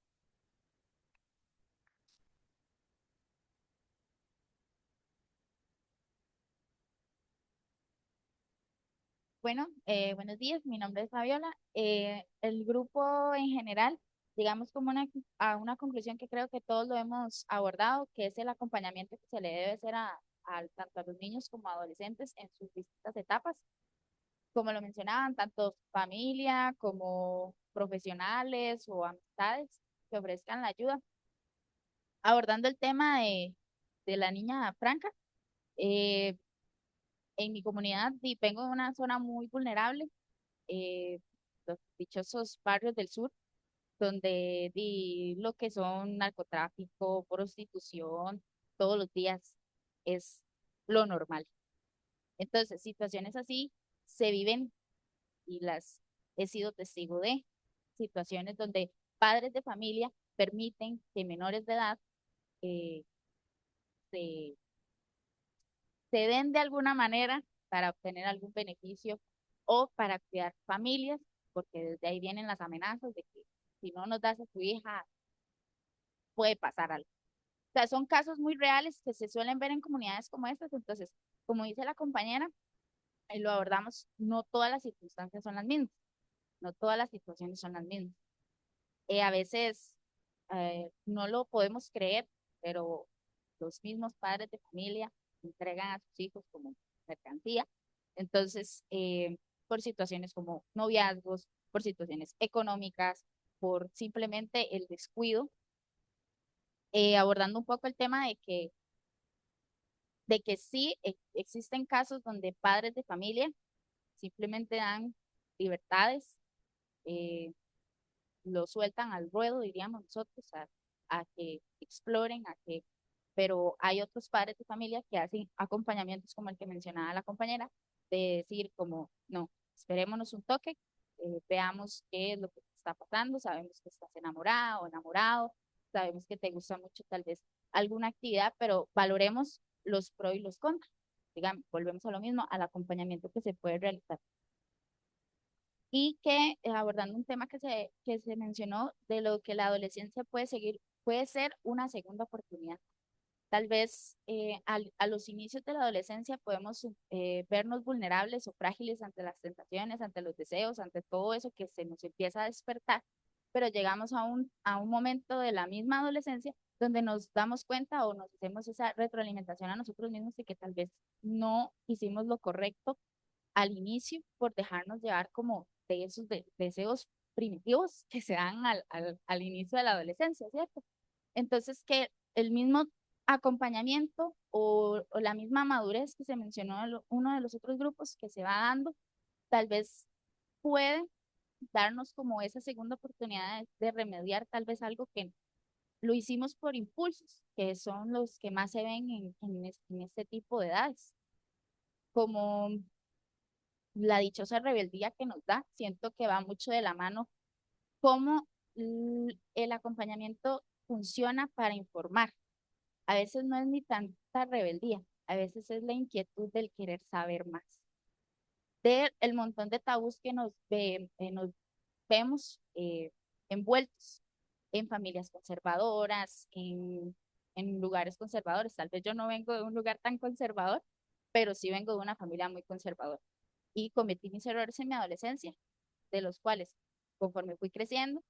Bueno, buenos días, mi nombre es Fabiola. El grupo en general, llegamos como a una conclusión que creo que todos lo hemos abordado, que es el acompañamiento que se le debe hacer tanto a los niños como a adolescentes en sus distintas etapas. Como lo mencionaban, tanto familia como profesionales o amistades que ofrezcan la ayuda. Abordando el tema de la niña Franca, Eh, en mi comunidad y vengo de una zona muy vulnerable, eh, los dichosos barrios del sur, donde lo que son narcotráfico, prostitución, todos los días es lo normal. Entonces, situaciones así se viven y las he sido testigo de situaciones donde padres de familia permiten que menores de edad eh, se, se den de alguna manera para obtener algún beneficio o para crear familias, porque desde ahí vienen las amenazas de que si no nos das a tu hija, puede pasar algo. O sea, son casos muy reales que se suelen ver en comunidades como estas. Entonces, como dice la compañera, y lo abordamos, no todas las circunstancias son las mismas, no todas las situaciones son las mismas. A veces no lo podemos creer, pero los mismos padres de familia entregan a sus hijos como mercancía. Entonces, por situaciones como noviazgos, por situaciones económicas, por simplemente el descuido, abordando un poco el tema de que sí existen casos donde padres de familia simplemente dan libertades, eh, lo sueltan al ruedo, diríamos nosotros, a que exploren, pero hay otros padres de familia que hacen acompañamientos como el que mencionaba la compañera, de decir como, no, esperémonos un toque, veamos qué es lo que te está pasando, sabemos que estás enamorada o enamorado, sabemos que te gusta mucho tal vez alguna actividad, pero valoremos los pros y los contras. Digamos, volvemos a lo mismo, al acompañamiento que se puede realizar y que abordando un tema que se mencionó de lo que la adolescencia puede ser una segunda oportunidad. Tal vez a los inicios de la adolescencia podemos vernos vulnerables o frágiles ante las tentaciones, ante los deseos, ante todo eso que se nos empieza a despertar, pero llegamos a un momento de la misma adolescencia donde nos damos cuenta o nos hacemos esa retroalimentación a nosotros mismos de que tal vez no hicimos lo correcto al inicio por dejarnos llevar como de esos deseos primitivos que se dan al inicio de la adolescencia, ¿cierto? Entonces, que el mismo acompañamiento o la misma madurez que se mencionó en uno de los otros grupos que se va dando, tal vez puede darnos como esa segunda oportunidad de remediar tal vez algo que lo hicimos por impulsos, que son los que más se ven en este tipo de edades, como la dichosa rebeldía que nos da. Siento que va mucho de la mano cómo el acompañamiento funciona para informar. A veces no es ni tanta rebeldía, a veces es la inquietud del querer saber más, de el montón de tabús que nos vemos envueltos en familias conservadoras, en lugares conservadores. Tal vez yo no vengo de un lugar tan conservador, pero sí vengo de una familia muy conservadora y cometí mis errores en mi adolescencia, de los cuales conforme fui creciendo,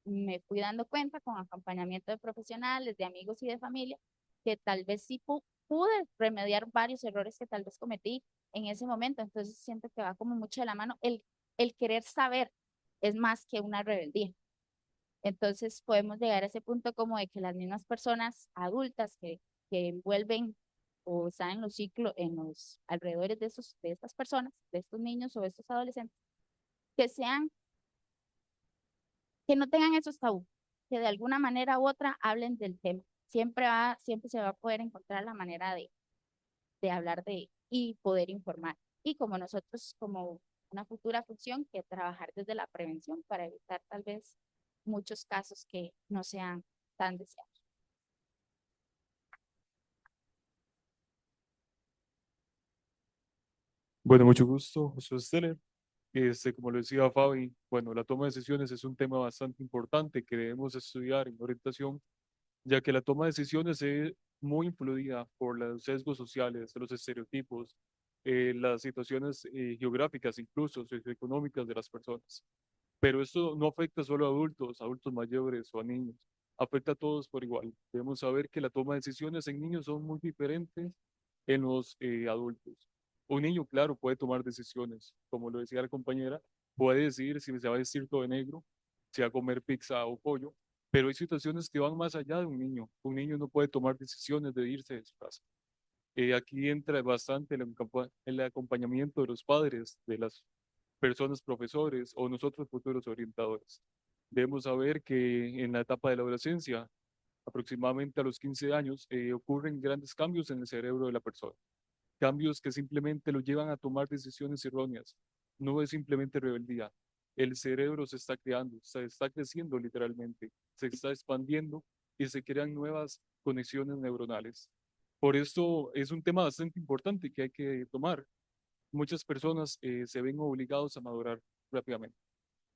me fui dando cuenta con acompañamiento de profesionales, de amigos y de familia, que tal vez sí pude remediar varios errores que tal vez cometí en ese momento. Entonces siento que va como mucho de la mano. El querer saber es más que una rebeldía. Entonces podemos llegar a ese punto como de que las mismas personas adultas que envuelven o están en los ciclos, en los alrededores de estas personas, de estos niños o de estos adolescentes, que sean, que no tengan esos tabú, que de alguna manera u otra hablen del tema. Siempre se va a poder encontrar la manera de hablar y poder informar. Y como nosotros, como una futura función, que trabajar desde la prevención para evitar tal vez muchos casos que no sean tan deseados. Bueno, mucho gusto, José Steller. Como lo decía Fabi, bueno, la toma de decisiones es un tema bastante importante que debemos estudiar en orientación, ya que la toma de decisiones es muy influida por los sesgos sociales, los estereotipos, las situaciones geográficas, incluso socioeconómicas de las personas. Pero esto no afecta solo a adultos mayores o a niños, afecta a todos por igual. Debemos saber que la toma de decisiones en niños son muy diferentes en los adultos. Un niño, claro, puede tomar decisiones, como lo decía la compañera, puede decidir si se va a vestir todo de negro, si va a comer pizza o pollo, pero hay situaciones que van más allá de un niño. Un niño no puede tomar decisiones de irse de su casa. Aquí entra bastante el acompañamiento de los padres, de las personas profesores o nosotros futuros orientadores. Debemos saber que en la etapa de la adolescencia, aproximadamente a los 15 años, ocurren grandes cambios en el cerebro de la persona. Cambios que simplemente lo llevan a tomar decisiones erróneas. No es simplemente rebeldía. El cerebro se está creando, se está creciendo literalmente, se está expandiendo y se crean nuevas conexiones neuronales. Por esto es un tema bastante importante que hay que tomar. Muchas personas se ven obligados a madurar rápidamente.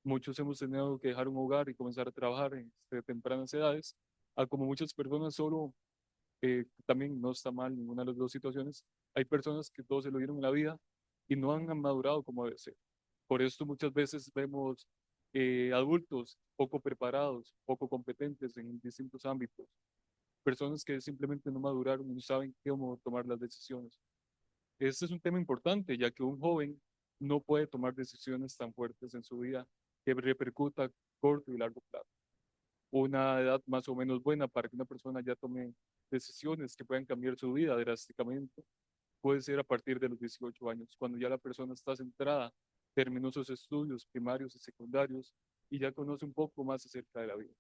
Muchos hemos tenido que dejar un hogar y comenzar a trabajar en tempranas edades, a como muchas personas solo, también no está mal ninguna de las dos situaciones. Hay personas que todo se lo dieron en la vida y no han madurado como debe ser. Por esto muchas veces vemos adultos poco preparados, poco competentes en distintos ámbitos, personas que simplemente no maduraron y no saben cómo tomar las decisiones. Este es un tema importante, ya que un joven no puede tomar decisiones tan fuertes en su vida que repercuta a corto y largo plazo. Una edad más o menos buena para que una persona ya tome decisiones que puedan cambiar su vida drásticamente puede ser a partir de los 18 años, cuando ya la persona está centrada, terminó sus estudios primarios y secundarios y ya conoce un poco más acerca de la vida.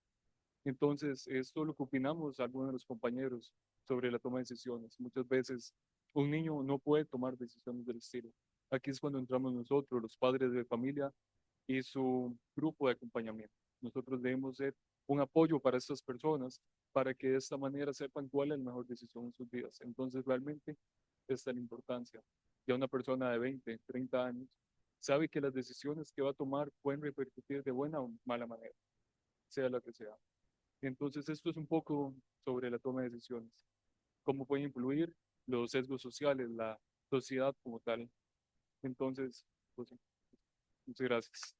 Entonces, esto es lo que opinamos algunos de los compañeros sobre la toma de decisiones. Muchas veces un niño no puede tomar decisiones del estilo. Aquí es cuando entramos nosotros, los padres de familia y su grupo de acompañamiento. Nosotros debemos ser un apoyo para estas personas para que de esta manera sepan cuál es la mejor decisión en sus vidas. Entonces, realmente, esta es la importancia. Ya una persona de 20, 30 años sabe que las decisiones que va a tomar pueden repercutir de buena o mala manera, sea la que sea. Entonces, esto es un poco sobre la toma de decisiones, cómo pueden influir los sesgos sociales, la sociedad como tal. Entonces, pues, sí, muchas gracias.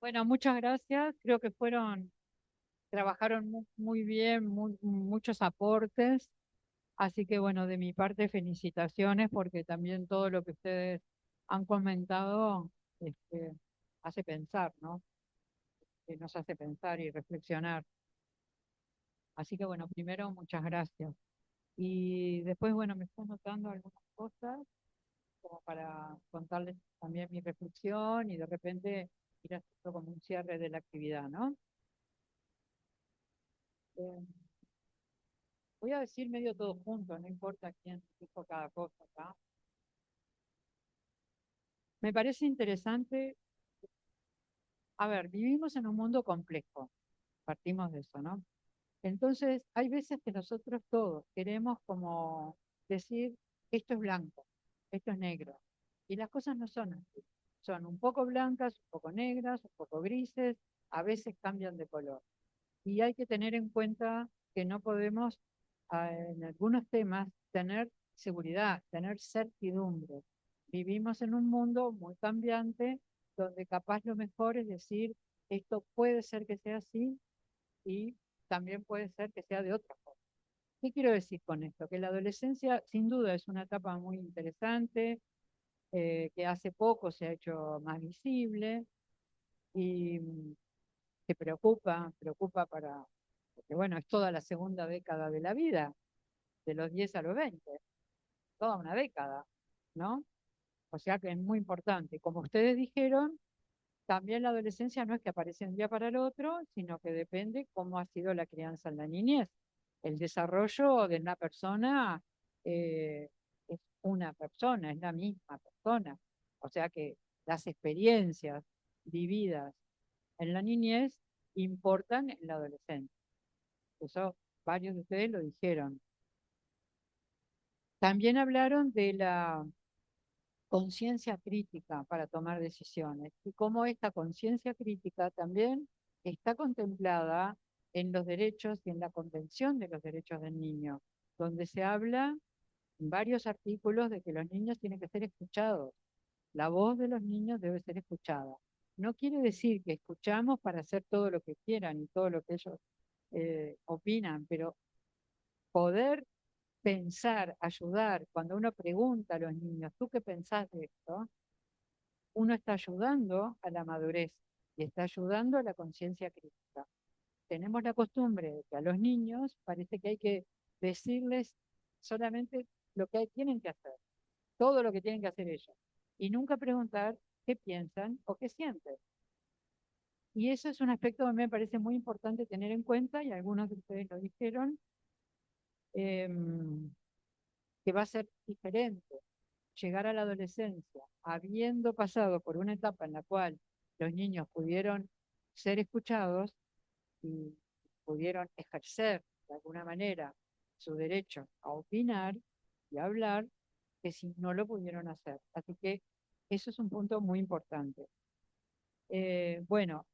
Bueno, muchas gracias. Creo que trabajaron muy bien, muchos aportes. Así que bueno, de mi parte, felicitaciones porque también todo lo que ustedes han comentado hace pensar, ¿no? Nos hace pensar y reflexionar. Así que bueno, primero, muchas gracias. Y después, bueno, me estoy notando algunas cosas como para contarles también mi reflexión y de repente ir haciendo como un cierre de la actividad, ¿no? Eh, Voy a decir medio todo junto, no importa quién dijo cada cosa acá. Me parece interesante, a ver, vivimos en un mundo complejo, partimos de eso, ¿no? Entonces, hay veces que nosotros todos queremos como decir, esto es blanco, esto es negro, y las cosas no son así. Son un poco blancas, un poco negras, un poco grises, a veces cambian de color. Y hay que tener en cuenta que no podemos, en algunos temas, tener seguridad, tener certidumbre. Vivimos en un mundo muy cambiante, donde capaz lo mejor es decir, esto puede ser que sea así y también puede ser que sea de otra forma. ¿Qué quiero decir con esto? Que la adolescencia sin duda es una etapa muy interesante, que hace poco se ha hecho más visible y que preocupa porque bueno, es toda la segunda década de la vida, de los 10 a los 20, toda una década, ¿no? O sea que es muy importante. Como ustedes dijeron, también la adolescencia no es que aparece de un día para el otro, sino que depende cómo ha sido la crianza en la niñez. El desarrollo de una persona eh, es una persona, es la misma persona. O sea que las experiencias vividas en la niñez importan en la adolescencia. Eso varios de ustedes lo dijeron. También hablaron de la conciencia crítica para tomar decisiones y cómo esta conciencia crítica también está contemplada en los derechos y en la Convención de los Derechos del Niño, donde se habla en varios artículos de que los niños tienen que ser escuchados. La voz de los niños debe ser escuchada. no quiere decir que escuchamos para hacer todo lo que quieran y todo lo que ellos opinan, pero poder pensar, ayudar, cuando uno pregunta a los niños, ¿tú qué pensás de esto? Uno está ayudando a la madurez y está ayudando a la conciencia crítica. Tenemos la costumbre de que a los niños parece que hay que decirles solamente lo que tienen que hacer, todo lo que tienen que hacer ellos, y nunca preguntar qué piensan o qué sienten. Y eso es un aspecto que me parece muy importante tener en cuenta, y algunos de ustedes lo dijeron, que va a ser diferente llegar a la adolescencia, habiendo pasado por una etapa en la cual los niños pudieron ser escuchados y pudieron ejercer de alguna manera su derecho a opinar y a hablar, que si no lo pudieron hacer. Así que eso es un punto muy importante. Bueno,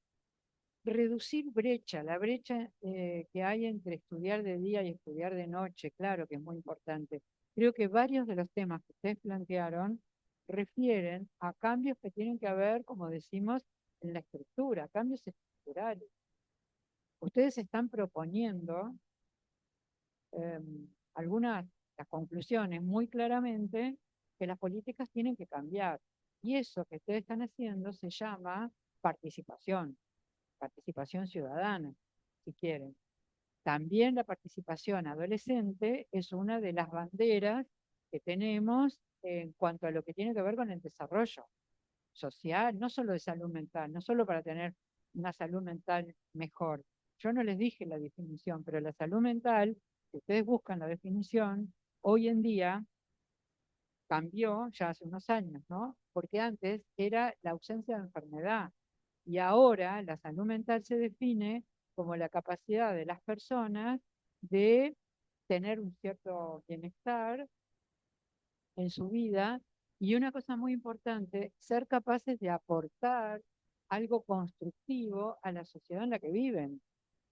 reducir brecha, la brecha que hay entre estudiar de día y estudiar de noche, claro que es muy importante. Creo que varios de los temas que ustedes plantearon refieren a cambios que tienen que ver, como decimos, en la estructura, cambios estructurales. Ustedes están proponiendo algunas las conclusiones muy claramente que las políticas tienen que cambiar. Y eso que ustedes están haciendo se llama participación ciudadana, si quieren. También la participación adolescente es una de las banderas que tenemos en cuanto a lo que tiene que ver con el desarrollo social, no solo de salud mental, no solo para tener una salud mental mejor. Yo no les dije la definición, pero la salud mental, si ustedes buscan la definición, hoy en día cambió ya hace unos años, ¿no? Porque antes era la ausencia de enfermedad y ahora la salud mental se define como la capacidad de las personas de tener un cierto bienestar en su vida y una cosa muy importante, ser capaces de aportar algo constructivo a la sociedad en la que viven.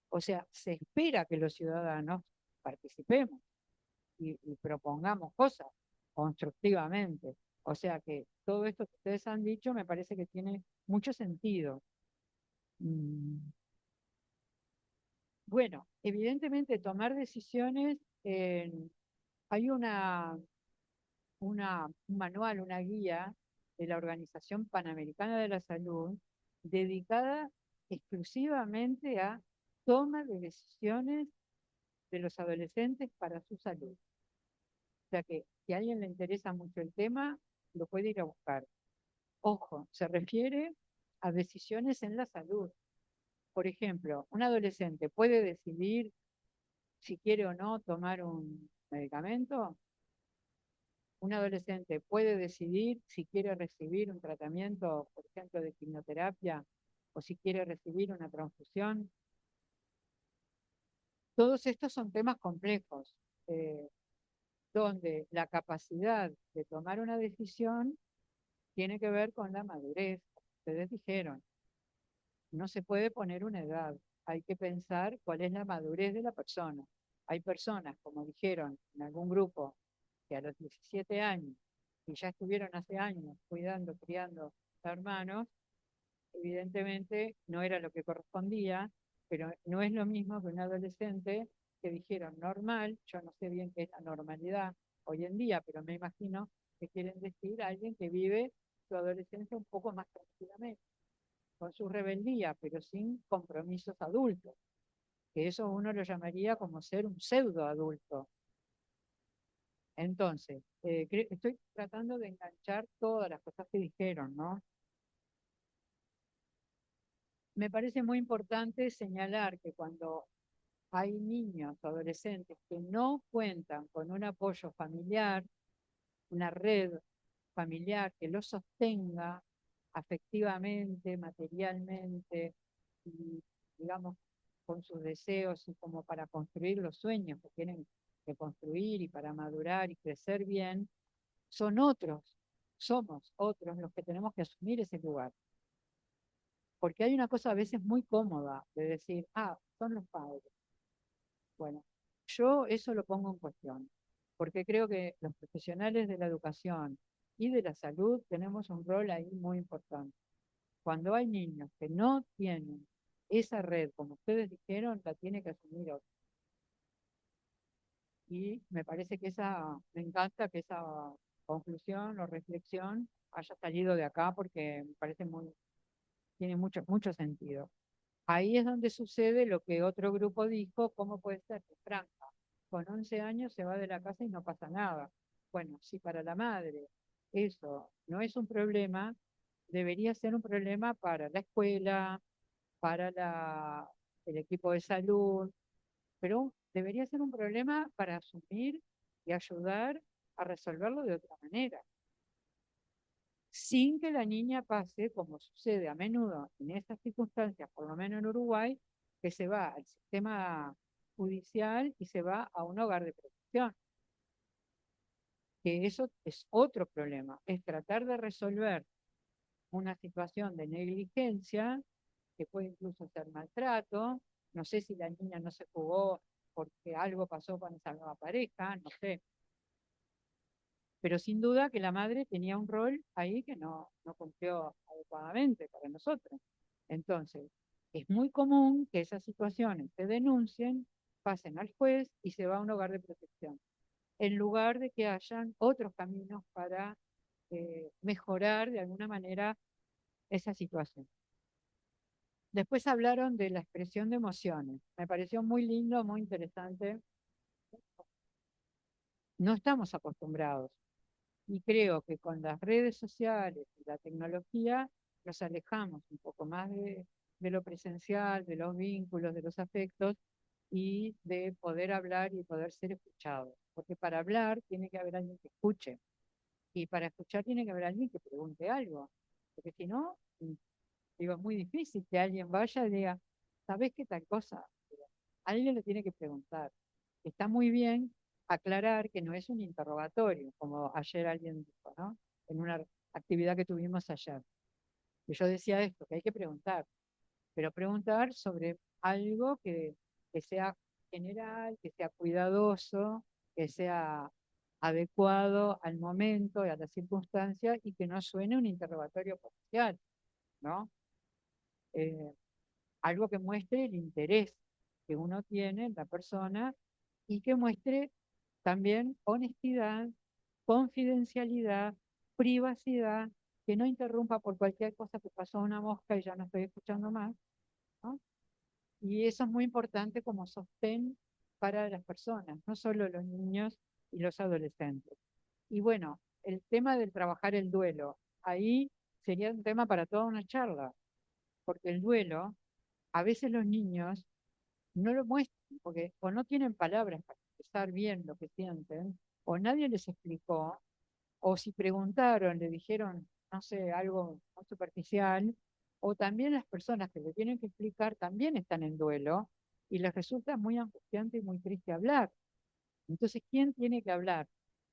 O sea, se espera que los ciudadanos participemos y propongamos cosas constructivamente. O sea que todo esto que ustedes han dicho me parece que tiene mucho sentido. Bueno, evidentemente tomar decisiones, hay un manual, una guía de la Organización Panamericana de la Salud dedicada exclusivamente a toma de decisiones de los adolescentes para su salud. O sea que si a alguien le interesa mucho el tema, lo puede ir a buscar. Ojo, se refiere a decisiones en la salud. Por ejemplo, un adolescente puede decidir si quiere o no tomar un medicamento. Un adolescente puede decidir si quiere recibir un tratamiento, por ejemplo, de quimioterapia, o si quiere recibir una transfusión. Todos estos son temas complejos, donde la capacidad de tomar una decisión tiene que ver con la madurez. Ustedes dijeron, no se puede poner una edad, hay que pensar cuál es la madurez de la persona. Hay personas, como dijeron en algún grupo, que a los 17 años, y ya estuvieron hace años cuidando, criando a hermanos, evidentemente no era lo que correspondía, pero no es lo mismo que un adolescente que dijeron normal, yo no sé bien qué es la normalidad hoy en día, pero me imagino que quieren decir a alguien que vive su adolescencia un poco más tranquilamente, con su rebeldía, pero sin compromisos adultos, que eso uno lo llamaría como ser un pseudo adulto. Entonces, estoy tratando de enganchar todas las cosas que dijeron, ¿no? Me parece muy importante señalar que cuando hay niños o adolescentes que no cuentan con un apoyo familiar, una red familiar que los sostenga afectivamente, materialmente, y digamos, con sus deseos y como para construir los sueños que tienen que construir y para madurar y crecer bien, son otros, somos otros los que tenemos que asumir ese lugar. Porque hay una cosa a veces muy cómoda de decir, son los padres. Bueno, yo eso lo pongo en cuestión, porque creo que los profesionales de la educación y de la salud tenemos un rol ahí muy importante. Cuando hay niños que no tienen esa red, como ustedes dijeron, la tiene que asumir otro. Y me parece que me encanta que esa conclusión o reflexión haya salido de acá porque me parece tiene mucho sentido. Ahí es donde sucede lo que otro grupo dijo, ¿cómo puede ser que Franca con 11 años se va de la casa y no pasa nada? Bueno, si para la madre eso no es un problema, debería ser un problema para la escuela, para el equipo de salud, pero debería ser un problema para asumir y ayudar a resolverlo de otra manera, sin que la niña pase, como sucede a menudo en estas circunstancias, por lo menos en Uruguay, que se va al sistema judicial y se va a un hogar de protección. Que eso es otro problema, es tratar de resolver una situación de negligencia, que puede incluso ser maltrato. No sé si la niña no se jugó porque algo pasó con esa nueva pareja, no sé. Pero sin duda que la madre tenía un rol ahí que no cumplió adecuadamente para nosotros. Entonces, es muy común que esas situaciones se denuncien, pasen al juez y se va a un hogar de protección, en lugar de que hayan otros caminos para mejorar de alguna manera esa situación. Después hablaron de la expresión de emociones. Me pareció muy lindo, muy interesante. No estamos acostumbrados. Y creo que con las redes sociales y la tecnología nos alejamos un poco más de lo presencial, de los vínculos, de los afectos y de poder hablar y poder ser escuchados. Porque para hablar tiene que haber alguien que escuche. Y para escuchar tiene que haber alguien que pregunte algo. Porque si no, digo, es muy difícil que alguien vaya y diga, ¿sabés qué tal cosa? Alguien le tiene que preguntar. Está muy bien aclarar que no es un interrogatorio, como ayer alguien dijo, ¿no? En una actividad que tuvimos ayer. Y yo decía esto, que hay que preguntar, pero preguntar sobre algo que sea general, que sea cuidadoso, que sea adecuado al momento y a la circunstancia y que no suene un interrogatorio policial, ¿no? Eh, Algo que muestre el interés que uno tiene en la persona y que muestre también honestidad, confidencialidad, privacidad, que no interrumpa por cualquier cosa que pasó una mosca y ya no estoy escuchando más, ¿no? Y eso es muy importante como sostén para las personas, no solo los niños y los adolescentes. Y bueno, el tema del trabajar el duelo, ahí sería un tema para toda una charla, porque el duelo, a veces los niños no lo muestran, porque o no tienen palabras para expresar bien lo que sienten, o nadie les explicó, o si preguntaron, le dijeron, no sé, algo muy superficial, o también las personas que le tienen que explicar también están en duelo y les resulta muy angustiante y muy triste hablar. Entonces, ¿quién tiene que hablar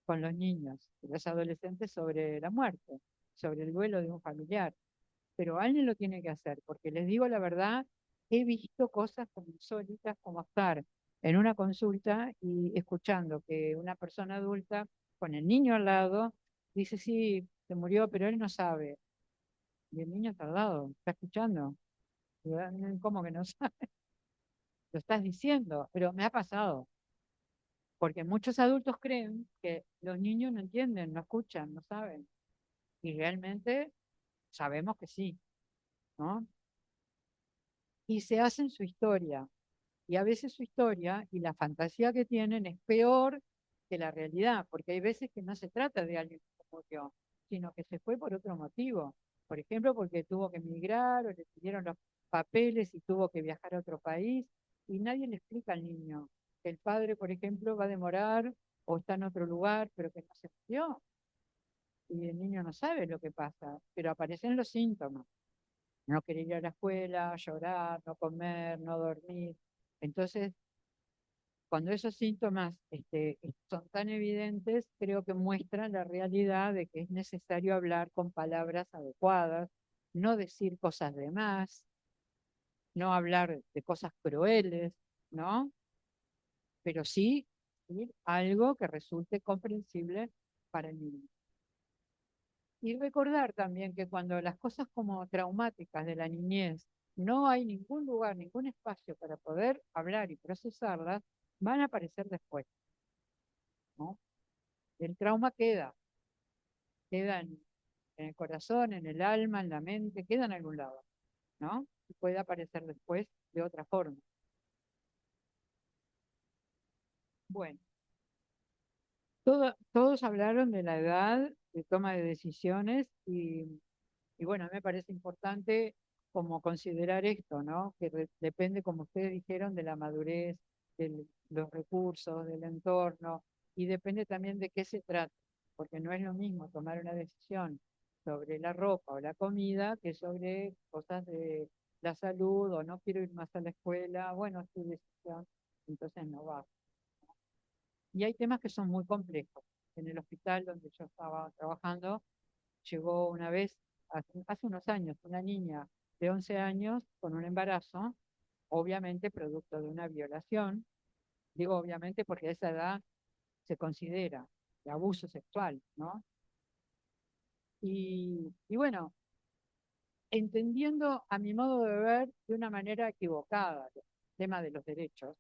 con los niños y los adolescentes sobre la muerte, sobre el duelo de un familiar? Pero alguien lo tiene que hacer, porque les digo la verdad, he visto cosas como insólitas como estar en una consulta y escuchando que una persona adulta con el niño al lado dice, sí, se murió, pero él no sabe. Y el niño está al lado, está escuchando. Y, ¿cómo que no sabe? Lo estás diciendo, pero me ha pasado, porque muchos adultos creen que los niños no entienden, no escuchan, no saben. Y realmente sabemos que sí, ¿no? Y se hacen su historia. Y a veces su historia y la fantasía que tienen es peor que la realidad, porque hay veces que no se trata de alguien que murió, sino que se fue por otro motivo. Por ejemplo, porque tuvo que emigrar o le pidieron los papeles y tuvo que viajar a otro país y nadie le explica al niño que el padre, por ejemplo, va a demorar o está en otro lugar, pero que no se murió. Y el niño no sabe lo que pasa, pero aparecen los síntomas. No querer ir a la escuela, llorar, no comer, no dormir. Entonces, cuando esos síntomas son tan evidentes, creo que muestran la realidad de que es necesario hablar con palabras adecuadas, no decir cosas de más, no hablar de cosas crueles, ¿no? Pero sí decir algo que resulte comprensible para el niño. Y recordar también que cuando las cosas como traumáticas de la niñez no hay ningún lugar, ningún espacio para poder hablar y procesarlas, van a aparecer después, ¿no? El trauma queda en el corazón, en el alma, en la mente, queda en algún lado, ¿no? Y puede aparecer después de otra forma. Bueno, todos hablaron de la edad de toma de decisiones y bueno, me parece importante como considerar esto, ¿no? Que depende, como ustedes dijeron, de la madurez, de los recursos, del entorno, y depende también de qué se trata, porque no es lo mismo tomar una decisión sobre la ropa o la comida que sobre cosas de la salud o no quiero ir más a la escuela, bueno, es tu decisión, entonces no va. Y hay temas que son muy complejos. En el hospital donde yo estaba trabajando, llegó una vez, hace unos años, una niña de 11 años con un embarazo, obviamente producto de una violación. Digo obviamente porque a esa edad se considera de abuso sexual, ¿no? Y bueno, entendiendo a mi modo de ver de una manera equivocada el tema de los derechos,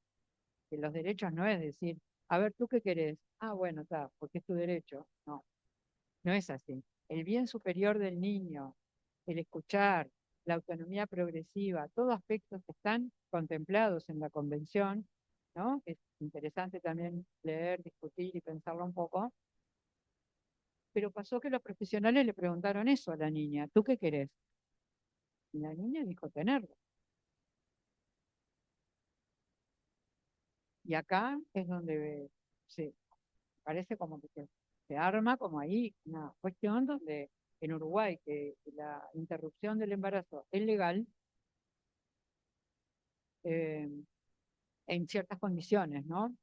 que los derechos no es decir, a ver, ¿tú qué querés? Ah, bueno, está, porque es tu derecho. No, no es así. El bien superior del niño, el escuchar, la autonomía progresiva, todos aspectos que están contemplados en la convención, ¿no? Es interesante también leer, discutir y pensarlo un poco. Pero pasó que los profesionales le preguntaron eso a la niña, ¿tú qué querés? Y la niña dijo tenerlo. Y acá es donde se parece como que se arma como ahí una cuestión donde en Uruguay que la interrupción del embarazo es legal, eh, en ciertas condiciones, ¿no?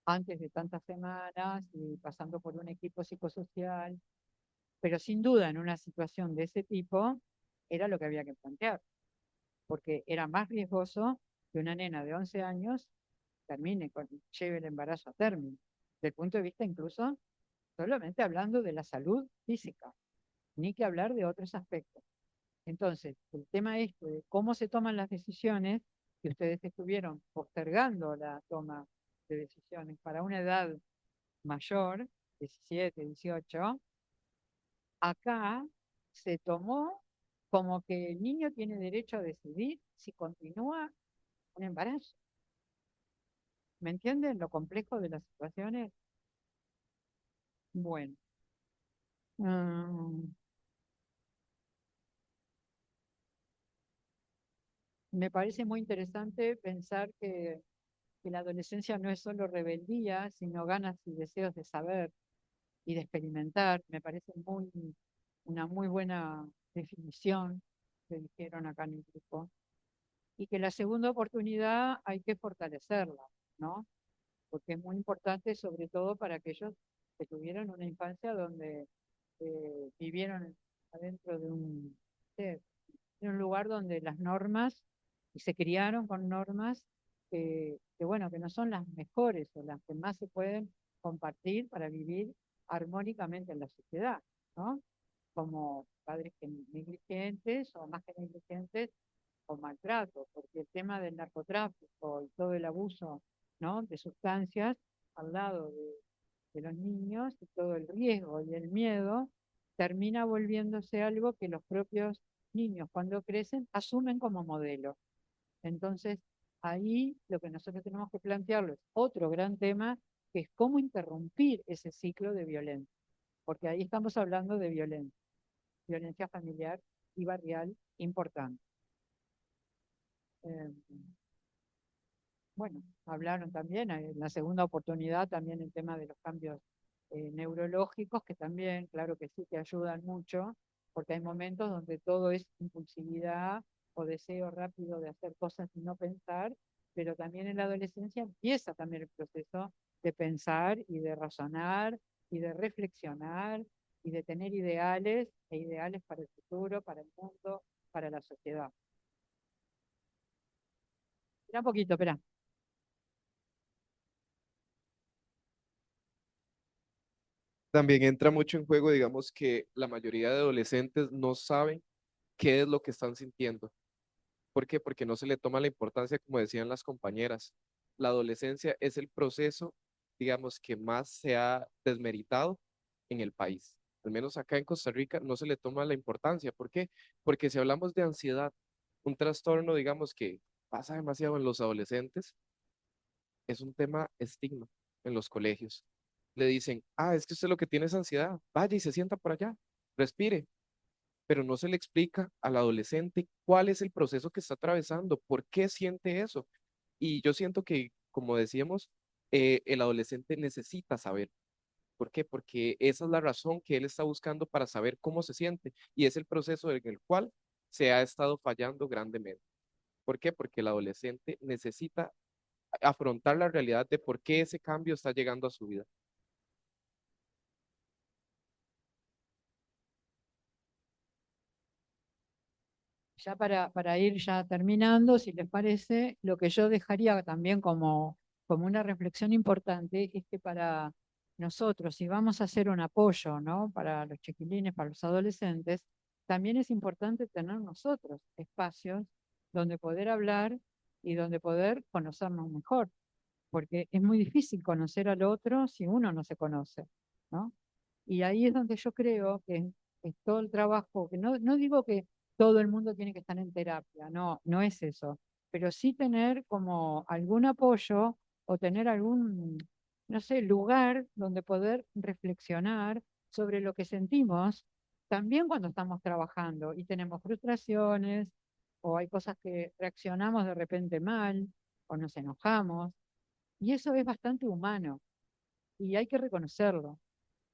Antes de tantas semanas y pasando por un equipo psicosocial, pero sin duda en una situación de ese tipo era lo que había que plantear, porque era más riesgoso que una nena de 11 años lleve el embarazo a término, desde el punto de vista incluso solamente hablando de la salud física, ni que hablar de otros aspectos. Entonces, el tema este de cómo se toman las decisiones, que ustedes estuvieron postergando la toma de decisiones para una edad mayor, 17, 18, acá se tomó como que el niño tiene derecho a decidir si continúa un embarazo. ¿Me entienden lo complejo de las situaciones? Bueno. mm, Me parece muy interesante pensar que la adolescencia no es solo rebeldía, sino ganas y deseos de saber y de experimentar. Me parece una muy buena definición que dijeron acá en el grupo. Y que la segunda oportunidad hay que fortalecerla, ¿no? Porque es muy importante, sobre todo para aquellos que tuvieron una infancia donde vivieron adentro de un lugar donde las normas, y se criaron con normas bueno, que no son las mejores o las que más se pueden compartir para vivir armónicamente en la sociedad, ¿no? Como padres negligentes o más que negligentes o maltrato, porque el tema del narcotráfico y todo el abuso, ¿no? De sustancias al lado de los niños y todo el riesgo y el miedo termina volviéndose algo que los propios niños cuando crecen asumen como modelo. Entonces, ahí lo que nosotros tenemos que plantearlo es otro gran tema, que es cómo interrumpir ese ciclo de violencia, porque ahí estamos hablando de violencia familiar y barrial importante. Eh, bueno, hablaron también en la segunda oportunidad también el tema de los cambios neurológicos, que también, claro que sí, que ayudan mucho, porque hay momentos donde todo es impulsividad o deseo rápido de hacer cosas y no pensar, pero también en la adolescencia empieza también el proceso de pensar y de razonar y de reflexionar y de tener ideales e ideales para el futuro, para el mundo, para la sociedad. Espera un poquito, espera. También entra mucho en juego, digamos, que la mayoría de adolescentes no saben qué es lo que están sintiendo. ¿Por qué? Porque no se le toma la importancia, como decían las compañeras. La adolescencia es el proceso, digamos, que más se ha desmeritado en el país. Al menos acá en Costa Rica no se le toma la importancia. ¿Por qué? Porque si hablamos de ansiedad, un trastorno, digamos, que pasa demasiado en los adolescentes, es un tema estigma en los colegios. Le dicen, es que usted lo que tiene es ansiedad, vaya y se sienta por allá, respire, pero no se le explica al adolescente cuál es el proceso que está atravesando, por qué siente eso. Y yo siento que, como decíamos, el adolescente necesita saber. ¿Por qué? Porque esa es la razón que él está buscando para saber cómo se siente y es el proceso en el cual se ha estado fallando grandemente. ¿Por qué? Porque el adolescente necesita afrontar la realidad de por qué ese cambio está llegando a su vida. Ya para ir ya terminando, si les parece, lo que yo dejaría también como una reflexión importante es que para nosotros, si vamos a hacer un apoyo, ¿no? Para los chiquilines, para los adolescentes, también es importante tener nosotros espacios donde poder hablar y donde poder conocernos mejor, porque es muy difícil conocer al otro si uno no se conoce, ¿no? Y ahí es donde yo creo que es todo el trabajo, que no digo que todo el mundo tiene que estar en terapia, no es eso, pero sí tener como algún apoyo o tener algún, no sé, lugar donde poder reflexionar sobre lo que sentimos, también cuando estamos trabajando y tenemos frustraciones o hay cosas que reaccionamos de repente mal o nos enojamos, y eso es bastante humano y hay que reconocerlo.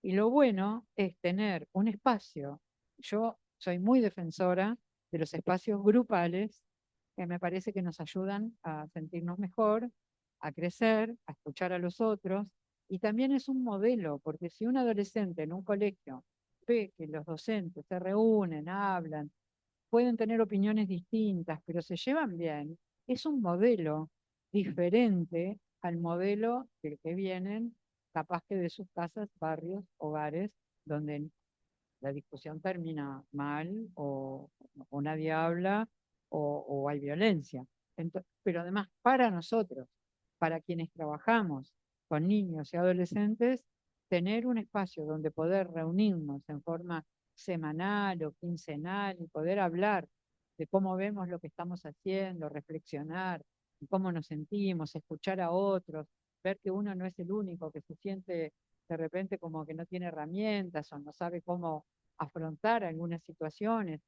Y lo bueno es tener un espacio. Yo soy muy defensora de los espacios grupales que me parece que nos ayudan a sentirnos mejor, a crecer, a escuchar a los otros. Y también es un modelo, porque si un adolescente en un colegio ve que los docentes se reúnen, hablan, pueden tener opiniones distintas, pero se llevan bien, es un modelo diferente al modelo del que vienen, capaz que de sus casas, barrios, hogares, donde la discusión termina mal o nadie habla o hay violencia. Pero además, para nosotros, para quienes trabajamos con niños y adolescentes, tener un espacio donde poder reunirnos en forma semanal o quincenal y poder hablar de cómo vemos lo que estamos haciendo, reflexionar, cómo nos sentimos, escuchar a otros, ver que uno no es el único que se siente de repente como que no tiene herramientas o no sabe cómo afrontar algunas situaciones,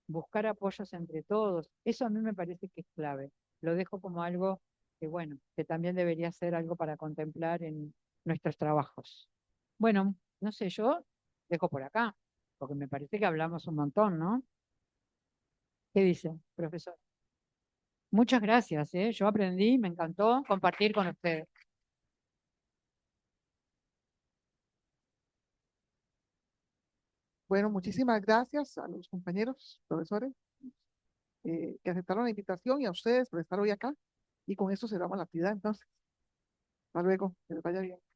buscar apoyos entre todos. Eso a mí me parece que es clave. Lo dejo como algo que, bueno, que también debería ser algo para contemplar en nuestros trabajos. Bueno, no sé, yo dejo por acá, porque me parece que hablamos un montón, ¿no? ¿Qué dice, profesor? Muchas gracias, ¿eh? Yo aprendí, me encantó compartir con ustedes. Bueno, muchísimas gracias a los compañeros, profesores, que aceptaron la invitación y a ustedes por estar hoy acá. Y con esto cerramos la actividad, entonces. Hasta luego, que les vaya bien.